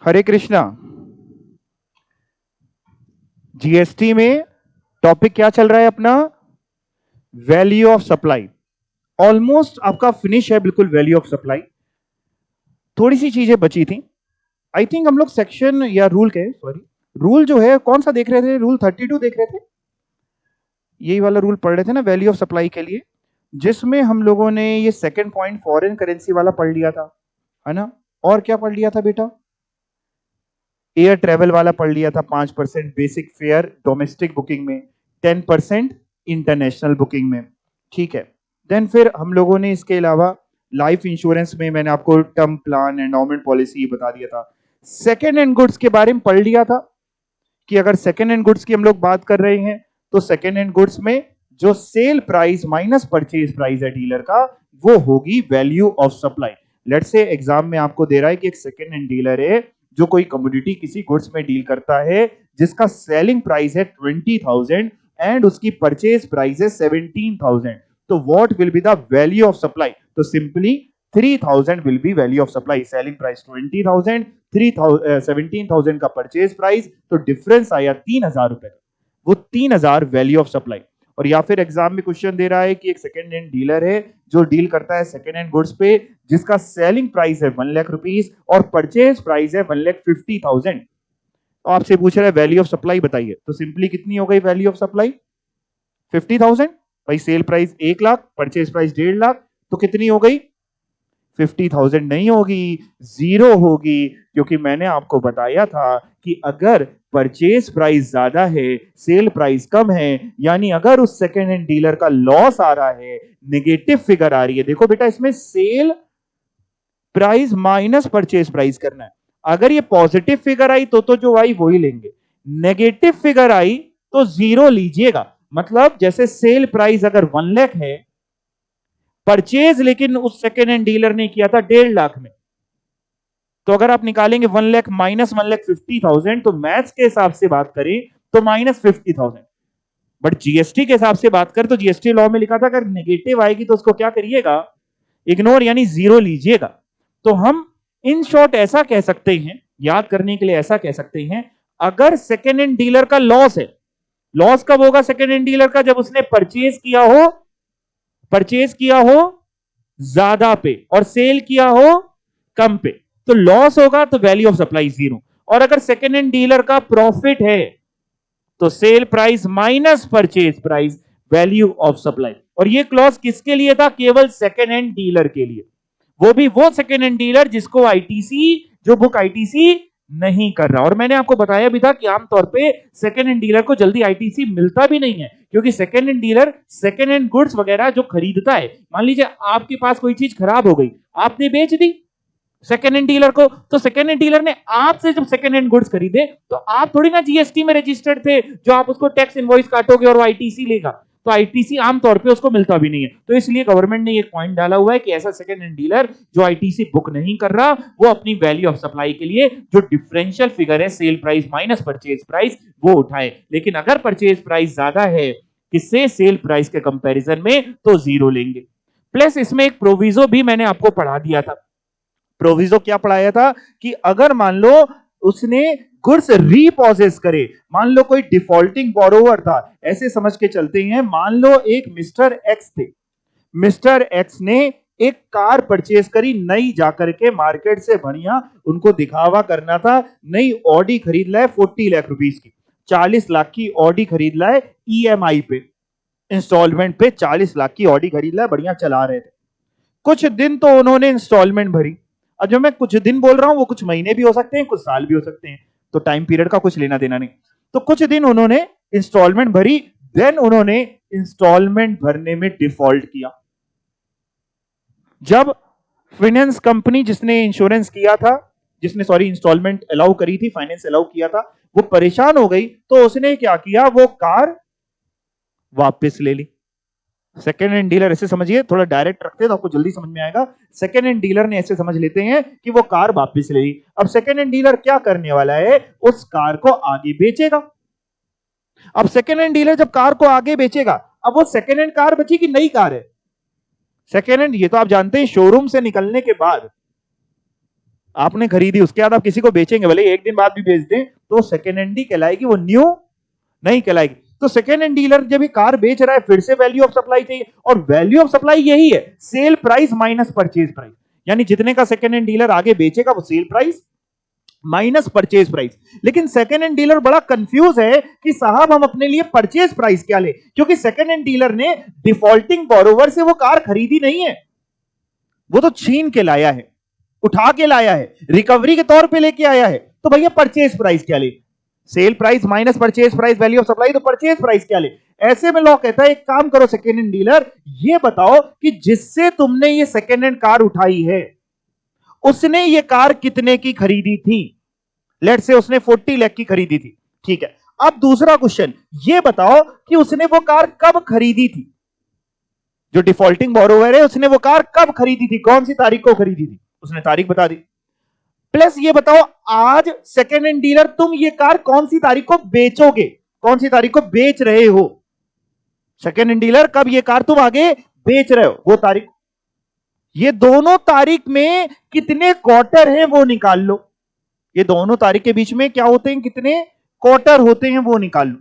हरे Krishna. GST में topic क्या चल रहा है अपना? Value of supply. ऑलमोस्ट आपका फिनिश है बिल्कुल वैल्यू ऑफ सप्लाई। थोड़ी सी चीजें बची थी। आई थिंक हम लोग सेक्शन या रूल के सॉरी रूल जो है कौन सा देख रहे थे? रूल 32 देख रहे थे। यही वाला रूल पढ़ रहे थे ना वैल्यू ऑफ सप्लाई के लिए, जिसमें हम लोगों ने ये सेकंड पॉइंट फॉरेन करेंसी वाला पढ़ लिया था, है ना? और क्या पढ़ लिया था बेटा? एयर ट्रेवल वाला पढ़ लिया था। 5% बेसिक फेयर डोमेस्टिक बुकिंग में, 10% इंटरनेशनल बुकिंग में। ठीक है। देन फिर हम लोगों ने इसके अलावा लाइफ इंश्योरेंस में मैंने आपको टर्म प्लान एंडोमेंट पॉलिसी बता दिया था। सेकेंड हैंड गुड्स के बारे में पढ़ लिया था कि अगर सेकेंड हैंड गुड्स की हम लोग बात कर रहे हैं तो सेकेंड हैंड गुड्स में जो sale price minus purchase price है डीलर का, वो होगी value of supply. Let's say exam में आपको दे रहा है कि एक सेकेंड हैंड डीलर है जो कोई कमोडिटी किसी गुड्स में डील करता है जिसका सेलिंग प्राइस है 20,000 एंड उसकी परचेज प्राइस है 17,000, तो what will be the value of supply? तो simply 3,000 will be value of supply. Selling price 20,000, 17,000 का परचेज प्राइस, तो डिफरेंस आया 3,000 रुपए। वो 3,000 वैल्यू ऑफ सप्लाई। और या फिर एग्जाम में क्वेश्चन दे रहा है कि एक सेकेंड हैंड डीलर है जो डील करता है सेकेंड हैंड गुड्स पे जिसका सेलिंग प्राइस है 1 लाख रुपीस और परचेज प्राइस है 1,50,000, तो आपसे पूछ रहा है वैल्यू ऑफ सप्लाई बताइए। तो सिंपली कितनी हो गई वैल्यू ऑफ सप्लाई? 50,000। भाई sale price 1 lakh, purchase price 1.5 lakh, तो कितनी हो गई? 50,000 नहीं होगी, 0 होगी, क्योंकि मैंने आपको बताया था कि अगर परचेज प्राइस ज्यादा है सेल प्राइस कम है, यानी अगर उस सेकेंड हैंड डीलर का लॉस आ रहा है, नेगेटिव फिगर आ रही है। देखो बेटा, इसमें sale price minus purchase price करना है। अगर ये पॉजिटिव फिगर आई तो जो आई वही लेंगे, नेगेटिव फिगर आई तो 0 लीजिएगा। मतलब जैसे सेल प्राइस अगर 1 लाख है, परचेज लेकिन उस सेकेंड हैंड डीलर ने किया था 1.5 लाख में, तो अगर आप निकालेंगे 1 लाख माइनस 1,50,000, तो मैथ्स के हिसाब से बात करें तो -50,000। बट जीएसटी के हिसाब से बात करें तो जीएसटी लॉ में लिखा था अगर नेगेटिव आएगी तो उसको क्या करिएगा? इग्नोर, यानी 0 लीजिएगा। तो हम इन शॉर्ट ऐसा कह सकते हैं, याद करने के लिए ऐसा कह सकते हैं, अगर सेकेंड हैंड डीलर का लॉस है, लॉस कब होगा सेकेंड हैंड डीलर का? जब उसने परचेज किया हो ज्यादा पे और सेल किया हो कम पे, तो लॉस होगा तो वैल्यू ऑफ सप्लाई 0। और अगर सेकेंड हैंड डीलर का प्रॉफिट है तो sale price minus purchase price, value of supply. और ये क्लॉज किसके लिए था? केवल सेकेंड हैंड डीलर के लिए, वो भी वो सेकेंड हैंड डीलर जिसको आईटीसी, जो बुक आईटीसी नहीं कर रहा। और मैंने आपको बताया भी था कि आमतौर पे सेकेंड हैंड डीलर को जल्दी आईटीसी मिलता भी नहीं है, क्योंकि second hand dealer second hand goods वगैरह जो खरीदता है, मान लीजिए आपके पास कोई चीज खराब हो गई, आपने बेच दी सेकेंड हैंड डीलर को, तो सेकेंड हैंड डीलर ने आपसे जब सेकेंड हैंड गुड्स खरीदे तो आप थोड़ी ना जीएसटी में रजिस्टर्ड थे जो आप उसको टैक्स इनवॉइस काटोगे और वो आईटीसी लेगा, तो आईटीसी आमतौर पे उसको मिलता भी नहीं है। तो इसलिए गवर्नमेंट ने एक पॉइंट डाला हुआ है कि ऐसा सेकेंड हैंड डीलर जो आईटीसी बुक नहीं कर रहा, वो अपनी वैल्यू ऑफ सप्लाई के लिए जो डिफरेंशियल फिगर है sale price minus purchase price, वो उठाए। लेकिन अगर परचेज प्राइस ज्यादा है किससे? सेल प्राइस के कंपैरिजन में, तो 0 लेंगे। प्लस इसमें एक प्रोविजो भी मैंने आपको पढ़ा दिया था। प्रोविजो क्या पढ़ाया था कि अगर मान लो उसने गुड्स रीपोजेस करे, मान लो कोई डिफॉल्टिंग बोरोवर था, ऐसे समझ के चलते हैं, मान लो एक मिस्टर एक्स थे, मिस्टर एक्स ने एक कार परचेज करी नई, जाकर के मार्केट से बढ़िया, उनको दिखावा करना था, नई ऑडी खरीद लाए 40 लाख रुपीस की, 40 लाख की ऑडी खरीद लाए ईएमआई पे, इंस्टॉलमेंट पे 40 लाख की ऑडी खरीद लाए, बढ़िया चला रहे थे। कुछ दिन तो उन्होंने इंस्टॉलमेंट भरी। अब जो मैं कुछ दिन बोल रहा हूं वो कुछ महीने भी हो सकते हैं, कुछ साल भी हो सकते हैं, तो टाइम पीरियड का कुछ लेना देना नहीं। तो कुछ दिन उन्होंने इंस्टॉलमेंट भरी, देन उन्होंने इंस्टॉलमेंट भरने में डिफॉल्ट किया। जब फाइनेंस कंपनी जिसने इंश्योरेंस किया था, जिसने सॉरी इंस्टॉलमेंट अलाउ करी थी, फाइनेंस अलाउ किया था, वो परेशान हो गई, तो उसने क्या किया? वो कार वापस ले ली। सेकेंड हैंड डीलर, ऐसे समझिए, थोड़ा डायरेक्ट रखते हैं तो आपको जल्दी समझ में आएगा। सेकेंड हैंड डीलर ने ऐसे समझ लेते हैं कि वो कार वापस ले ली। अब सेकेंड हैंड डीलर क्या करने वाला है? उस कार को आगे बेचेगा। अब सेकेंड हैंड डीलर जब कार को आगे बेचेगा, अब वो सेकेंड हैंड कार बची कि नई कार है? सेकेंड हैंड, ये तो आप जानते हैं शोरूम से निकलने के बाद आपने खरीदी, उसके बाद आप किसी को बेचेंगे, भले एक दिन बाद भी बेच दें, तो सेकेंड हैंड ही कहलाएगी, वो न्यू नहीं कहलाएगी। तो सेकेंड हैंड डीलर जब ये कार बेच रहा है, फिर से वैल्यू ऑफ सप्लाई चाहिए, और वैल्यू ऑफ सप्लाई यही है, sale price minus purchase price. यानी जितने का सेकेंड हैंड डीलर आगे बेचेगा वो sale price minus purchase price. लेकिन सेकेंड हैंड डीलर बड़ा कंफ्यूज है कि साहब हम अपने लिए परचेज प्राइस क्या ले, क्योंकि सेकेंड हैंड डीलर ने डिफॉल्टिंग बोरोवर से वो कार खरीदी नहीं है, वो तो छीन के लाया है, उठा के लाया है, रिकवरी के तौर पे लेके आया है। तो भैया परचेज प्राइस क्या ले, sale price minus purchase price, value of supply, तो परचेज प्राइस क्या ले। ऐसे में लॉ कहता है एक काम करो सेकेंड हैंड डीलर, ये बताओ कि जिससे तुमने ये सेकेंड हैंड कार उठाई है उसने ये कार कितने की खरीदी थी। लेट्स से उसने 40 लाख की खरीदी थी, ठीक है। अब दूसरा क्वेश्चन, ये बताओ कि उसने वो कार कब खरीदी थी, जो डिफॉल्टिंग बोरोवर है उसने वो कार कब खरीदी थी, कौन सी तारीख को खरीदी थी, उसने तारीख बता दी। प्लस ये बताओ आज सेकेंड हैंड डीलर तुम ये कार कौन सी तारीख को बेचोगे, कौन सी तारीख को बेच रहे हो, सेकेंड हैंड डीलर कब ये कार तुम आगे बेच रहे हो, वो तारीख। ये दोनों तारीख में कितने क्वार्टर हैं वो निकाल लो, ये दोनों तारीख के बीच में क्या होते हैं, कितने क्वार्टर होते हैं वो निकाल लो।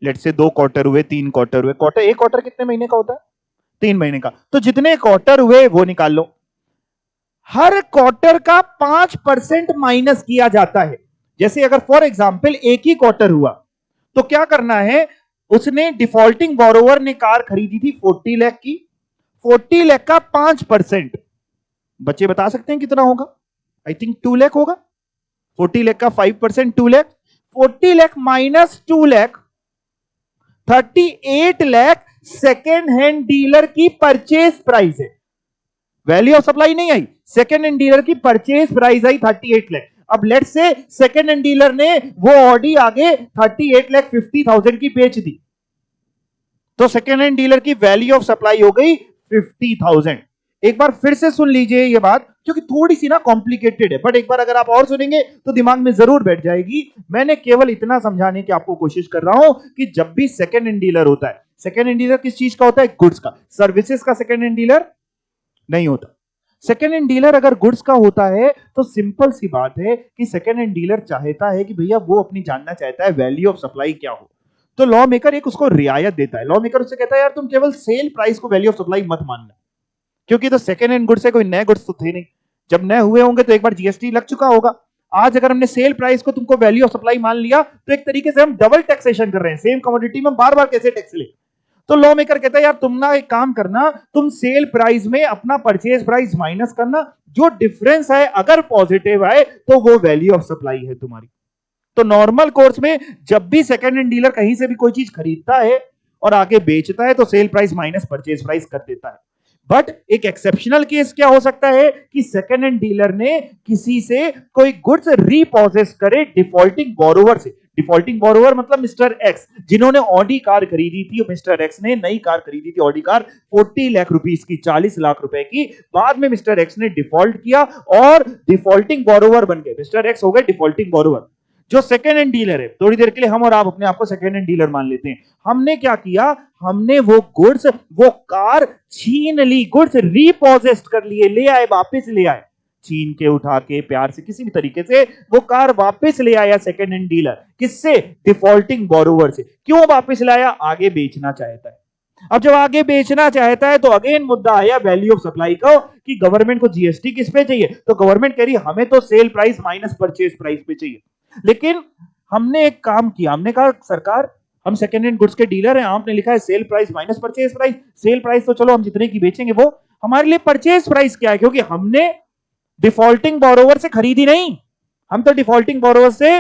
लेट से 2 क्वार्टर हुए, 3 क्वार्टर हुए, क्वार्टर, एक क्वार्टर कितने महीने का होता है, 3 महीने का, तो जितने क्वार्टर हुए वो निकाल लो। हर क्वार्टर का 5% माइनस किया जाता है। जैसे अगर फॉर एग्जांपल एक ही क्वार्टर हुआ तो क्या करना है, उसने डिफॉल्टिंग बोरोवर ने कार खरीदी थी 40 लाख की, 40 लाख का 5%, बच्चे बता सकते हैं कितना होगा, आई थिंक 2 लाख होगा। 40 लाख का 5% 2 lakh, 40 lakh minus 2 lakh 38 lakh second hand dealer की परचेज प्राइस है, वैल्यू ऑफ सप्लाई नहीं आई, सेकेंड हैंड डीलर की परचेज प्राइस आई 38 लाख। अब लेट से सेकेंड हैंड डीलर ने वो ऑडी आगे 38,50,000 की बेच दी, तो सेकेंड हैंड डीलर की वैल्यू ऑफ सप्लाई हो गई 50,000। एक बार फिर से सुन लीजिए ये बात, क्योंकि थोड़ी सी ना कॉम्प्लिकेटेड है, बट एक बार अगर आप और सुनेंगे तो दिमाग में जरूर बैठ जाएगी। मैंने केवल इतना समझाने की आपको कोशिश कर रहा हूं कि जब भी सेकेंड हैंड डीलर होता है, सेकेंड हैंड डीलर किस चीज का होता है, गुड्स का, सर्विसेज का सेकेंड हैंड डीलर नहीं होता। सेकेंड हैंड डीलर अगर गुड्स का होता है तो सिंपल सी बात है कि सेकेंड हैंड डीलर चाहता है कि भैया वो अपनी जानना चाहता है वैल्यू ऑफ सप्लाई क्या हो, तो लॉ मेकर एक उसको रियायत देता है। लॉ मेकर उससे कहता है यार तुम केवल सेल प्राइस को वैल्यू ऑफ सप्लाई मत मानना, क्योंकि तो सेकेंड हैंड गुड्स है, कोई नए गुड्स तो थे नहीं, जब नए हुए होंगे तो एक बार जीएसटी लग चुका होगा। आज अगर हमने सेल प्राइस को तुमको वैल्यू ऑफ सप्लाई मान लिया तो एक तरीके से हम डबल टैक्सेशन कर रहे हैं, सेम कमोडिटी में बार बार कैसे टैक्स ले। तो लॉ मेकर कहता है यार तुम ना एक काम करना, तुम सेल प्राइस में अपना परचेज प्राइस माइनस करना, जो डिफरेंस है अगर पॉजिटिव आए तो वो वैल्यू ऑफ सप्लाई है तुम्हारी। तो नॉर्मल कोर्स में जब भी सेकेंड हैंड डीलर कहीं से भी कोई चीज खरीदता है और आगे बेचता है तो sale price minus purchase price कर देता है। बट एक एक्सेप्शनल केस क्या हो सकता है कि सेकेंड हैंड डीलर ने किसी से कोई गुड्स रीपोजेस करे डिफॉल्टिंग बोरोवर से। डिफॉल्टिंग बोरोवर मतलब मिस्टर एक्स, जिन्होंने ऑडी कार खरीदी थी, मिस्टर एक्स ने नई कार खरीदी थी ऑडी कार 40 लाख रुपीस की, 40 लाख रुपए की, बाद में मिस्टर एक्स ने डिफॉल्ट किया और डिफॉल्टिंग बोरोवर बन गए, मिस्टर एक्स हो गए डिफॉल्टिंग बोरोवर। जो सेकेंड हैंड डीलर है, थोड़ी देर के लिए हम और आप अपने आप को सेकेंड हैंड डीलर मान लेते हैं, हमने क्या किया, हमने वो गुड्स, वो कार छीन ली, गुड्स रीपोजेस्ट कर लिए, ले आए, वापस ले आए, छीन के उठा के प्यार से किसी भी तरीके से वो कार वापस ले आया सेकेंड हैंड डीलर, किससे, डिफॉल्टिंग बोरोवर से। क्यों वापस लाया, आगे बेचना चाहता है। अब जब आगे बेचना चाहता है तो अगेन मुद्दा आया वैल्यू ऑफ सप्लाई का, कि गवर्नमेंट को जीएसटी किस पे चाहिए, तो गवर्नमेंट कह रही है हमें तो sale price minus purchase price पे चाहिए। लेकिन हमने एक काम किया, हमने कहा सरकार हम सेकेंड हैंड गुड्स के डीलर हैं, आपने लिखा है sale price minus purchase price, sale price तो चलो हम जितने की बेचेंगे वो, हमारे लिए परचेज प्राइस क्या है, क्योंकि हमने डिफॉल्टिंग बोरोवर से खरीदी नहीं, हम तो डिफॉल्टिंग बोरोवर से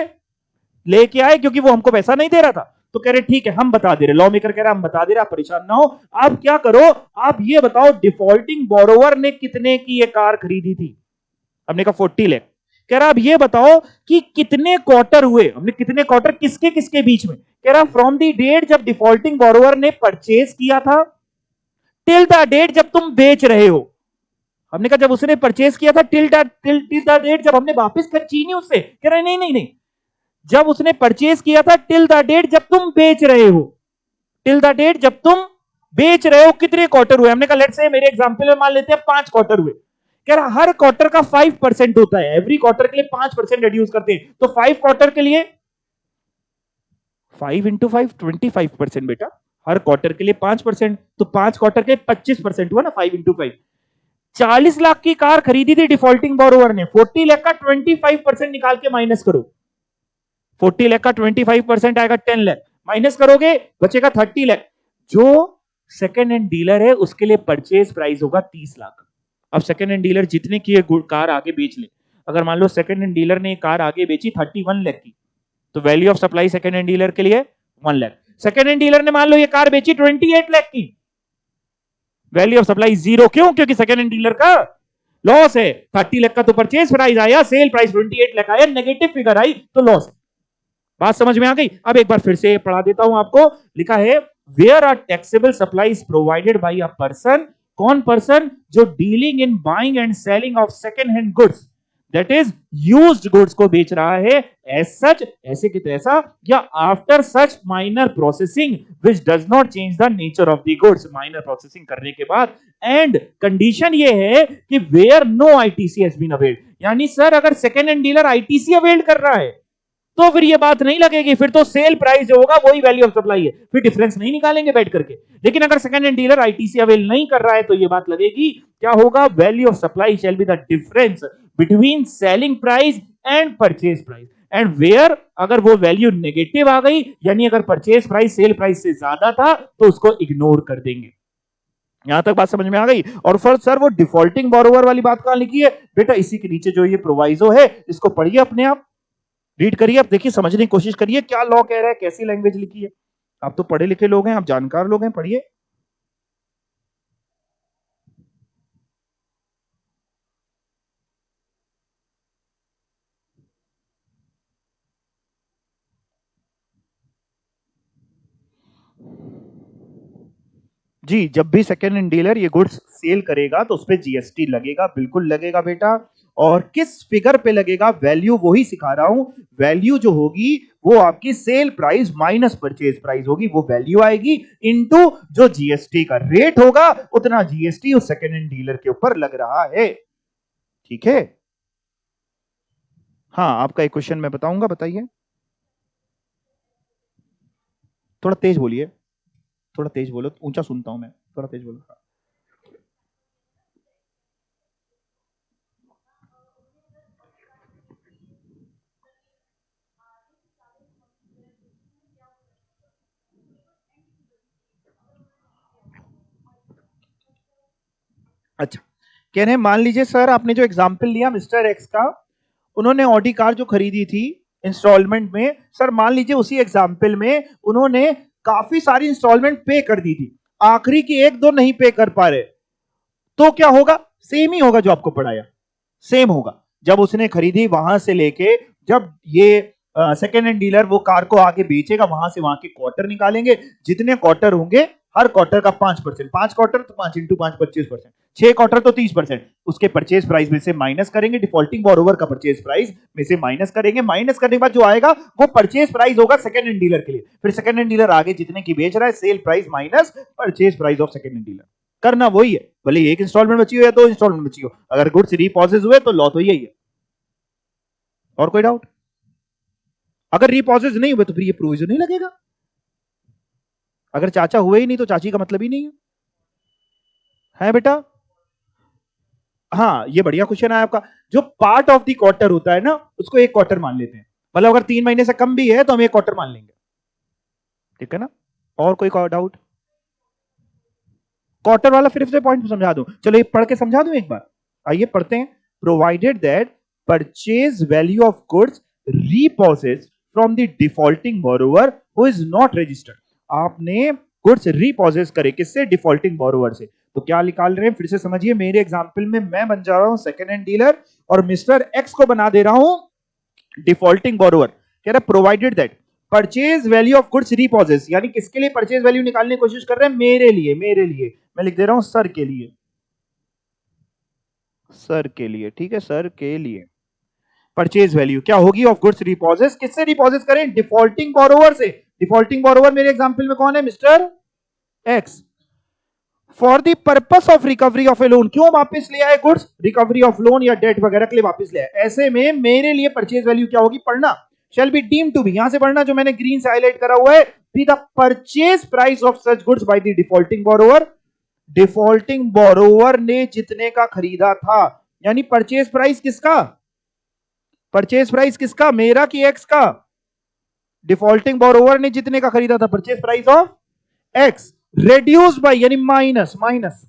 लेके आए क्योंकि वो हमको पैसा नहीं दे रहा था। तो कह रहे ठीक है हम बता दे रहे, लॉ मेकर कह रहा हम बता दे रहे, आप परेशान ना हो। आप क्या करो, आप ये बताओ डिफॉल्टिंग बोरोवर ने कितने की ये कार खरीदी थी, हमने कहा 40 लाख। कह रहा अब ये बताओ कि कितने क्वार्टर हुए, हमने कितने क्वार्टर किसके किसके बीच में, कह रहा फ्रॉम दी डेट जब डिफॉल्टिंग बोरोवर ने परचेज किया था टिल द डेट जब तुम बेच रहे हो। हमने कहा जब उसने परचेज किया था टिल द डेट जब हमने वापस कर छीनी उससे, कह रहे नहीं नहीं नहीं, जब उसने परचेज किया था टिल द डेट जब तुम बेच रहे हो, टिल द डेट जब तुम बेच रहे हो कितने क्वार्टर हुए। हमने कहा लेट्स से मेरे एग्जांपल में मान लेते हैं 5 क्वार्टर हुए। कह रहा हर क्वार्टर का 5% होता है, एवरी क्वार्टर के लिए 5% रिड्यूस करते हैं, तो 5 क्वार्टर के लिए 5 इंटू 5 25% बेटा, हर क्वार्टर के लिए 5%, तो 5 क्वार्टर के 25% हुआ ना 5 इंटू 5। 40 लाख की कार खरीदी थी डिफॉल्टिंग बोरोवर ने, 40 लाख का 25% निकाल के माइनस करो, 40 लाख का 25% आएगा 10 लाख, माइनस करोगे बचेगा 30 लाख। जो सेकेंड हैंड डीलर है उसके लिए परचेज प्राइस होगा 30 लाख। अब सेकेंड हैंड डीलर जितने की कार आगे बेच ले, अगर मान लो सेकेंड हैंड डीलर ने कार आगे बेची 31 लाख की, तो value of supply second hand dealer के लिए 1 लाख। सेकेंड हैंड डीलर ने मान लो ये कार बेची 28 लाख की, वैल्यू ऑफ सप्लाई 0। क्यों? क्योंकि सेकेंड हैंड डीलर का लॉस है। 30 लाख का तो परचेज प्राइस आया, सेल प्राइस 28 लाख आया, नेगेटिव फिगर आई तो लॉस है। बात समझ में आ गई? अब एक बार फिर से पढ़ा देता हूं आपको। लिखा है where are taxable supplies provided by a person, कौन पर्सन? जो dealing in buying and selling of second hand goods, that is used goods को बेच रहा है, एज सच, ऐसे कि तैसा, या after such minor processing which does not change the nature of the goods, minor processing करने के बाद। एंड कंडीशन ये है कि where no ITC has been availed, यानी सर अगर second hand dealer ITC availed कर रहा है तो फिर ये बात नहीं लगेगी, फिर तो सेल प्राइस जो होगा वही वैल्यू ऑफ सप्लाई है, फिर डिफरेंस नहीं निकालेंगे बैठ करके। लेकिन अगर second hand dealer ITC avail नहीं कर रहा है तो ये बात लगेगी, क्या होगा? Value of supply shall be the difference between selling price and purchase price. And where अगर वो वैल्यू नेगेटिव आ गई, यानी अगर परचेज प्राइस सेल प्राइस से ज्यादा था, तो उसको इग्नोर कर देंगे। यहां तक बात समझ में आ गई? और फिर सर वो डिफॉल्टिंग बोरोवर वाली बात कहां लिखी है? बेटा इसी के नीचे जो ये प्रोवाइजो है इसको पढ़िए, अपने आप रीड करिए, अब देखिए समझने की कोशिश करिए क्या लॉ कह रहा है, कैसी लैंग्वेज लिखी है। आप तो पढ़े लिखे लोग हैं, आप जानकार लोग हैं, पढ़िए। जी, जब भी सेकेंड हैंड डीलर ये गुड्स सेल करेगा तो उस पे जीएसटी लगेगा, बिल्कुल लगेगा बेटा। और किस फिगर पे लगेगा? वैल्यू वही सिखा रहा हूं, वैल्यू जो होगी वो आपकी sale price minus purchase price होगी, वो वैल्यू आएगी इनटू जो जीएसटी का रेट होगा, उतना जीएसटी उस सेकेंड हैंड डीलर के ऊपर लग रहा है। ठीक है? हाँ, आपका एक क्वेश्चन मैं बताऊंगा, बताइए। थोड़ा तेज बोलिए, थोड़ा तेज बोलो, ऊंचा सुनता हूं मैं, थोड़ा तेज बोलो। अच्छा, कह रहे हैं मान लीजिए सर आपने जो एग्जाम्पल लिया मिस्टर एक्स का, उन्होंने ऑडी कार जो खरीदी थी इंस्टॉलमेंट में, सर मान लीजिए उसी एग्जाम्पल में उन्होंने काफी सारी इंस्टॉलमेंट पे कर दी थी, आखिरी की एक दो नहीं पे कर पा रहे, तो क्या होगा? सेम ही होगा जो आपको पढ़ाया, सेम होगा। जब उसने खरीदी वहां से लेके जब ये सेकेंड हैंड डीलर वो कार को आगे बेचेगा, वहां से वहां के क्वार्टर निकालेंगे, जितने क्वार्टर होंगे हर क्वार्टर का 5%, 5 क्वार्टर तो 5 इंटू 5 25%, 6 क्वार्टर तो 30%, उसके परचेज प्राइस में से माइनस करेंगे, डिफॉल्टिंग बोरोवर का परचेज प्राइस में से माइनस करेंगे, माइनस करने के बाद जो आएगा वो परचेज प्राइस होगा सेकेंड हैंड डीलर के लिए। फिर सेकेंड हैंड डीलर आगे जितने की बेच रहा है, sale price minus purchase price of second hand dealer, करना वही है, भले एक इंस्टॉलमेंट बची हो या 2 इंस्टॉलमेंट बची हो, अगर गुड्स रीपॉसेस हुए तो लॉ तो यही है। और कोई डाउट? अगर रीपॉसेस नहीं हुए तो फिर ये प्रोविजन नहीं लगेगा। अगर चाचा हुए ही नहीं तो चाची का मतलब ही नहीं है बेटा? हाँ, ये बढ़िया क्वेश्चन है आपका। जो पार्ट ऑफ द क्वार्टर होता है ना, उसको एक क्वार्टर मान लेते हैं, मतलब अगर 3 महीने से कम भी है तो हम एक क्वार्टर मान लेंगे, ठीक है ना? और कोई डाउट? क्वार्टर वाला फिर से पॉइंट समझा दूं, चलो ये पढ़ के समझा दूं एक बार, आइए पढ़ते हैं। Provided that purchase value of goods repossess from the defaulting borrower who is not registered, आपने गुड्स रीपॉसेस करे किससे? डिफॉल्टिंग बोरोवर से। तो क्या निकाल रहे हैं फिर से समझिए, मेरे एग्जांपल में मैं बन जा रहा हूं सेकेंड हैंड डीलर और मिस्टर एक्स को बना दे रहा हूं डिफॉल्टिंग बोरोवर। कह रहा है provided that purchase value of goods repossess, यानी किसके लिए परचेज वैल्यू निकालने की कोशिश कर रहे हैं? मेरे लिए, मेरे लिए मैं लिख दे रहा हूं सर के लिए, सर के लिए, ठीक है, सर के लिए परचेज वैल्यू क्या होगी ऑफ गुड्स रीपॉसेस, किससे रीपॉसेस करें? डिफॉल्टिंग बोरोवर से। डिफॉल्टिंग बोरोवर मेरे एग्जांपल में कौन है? Mister x. For the purpose of recovery of A loan, क्यों वापस ले आए गुड्स, रिकवरी ऑफ लोन या डेट वगैरह के लिए वापस ले आए। ऐसे में मेरे लिए परचेज वैल्यू क्या होगी, पढ़ना, shall be deemed to be, यहां से पढ़ना जो मैंने ग्रीन से हाईलाइट करा हुआ है, be the purchase price of such goods by the defaulting borrower, defaulting borrower ने जितने का खरीदा था, यानी परचेज प्राइस किसका, परचेज प्राइस किसका, मेरा कि एक्स का, डिफॉल्टिंग बोरोवर ने जितने का खरीदा था, purchase price of X, reduce by यानी माइनस, माइनस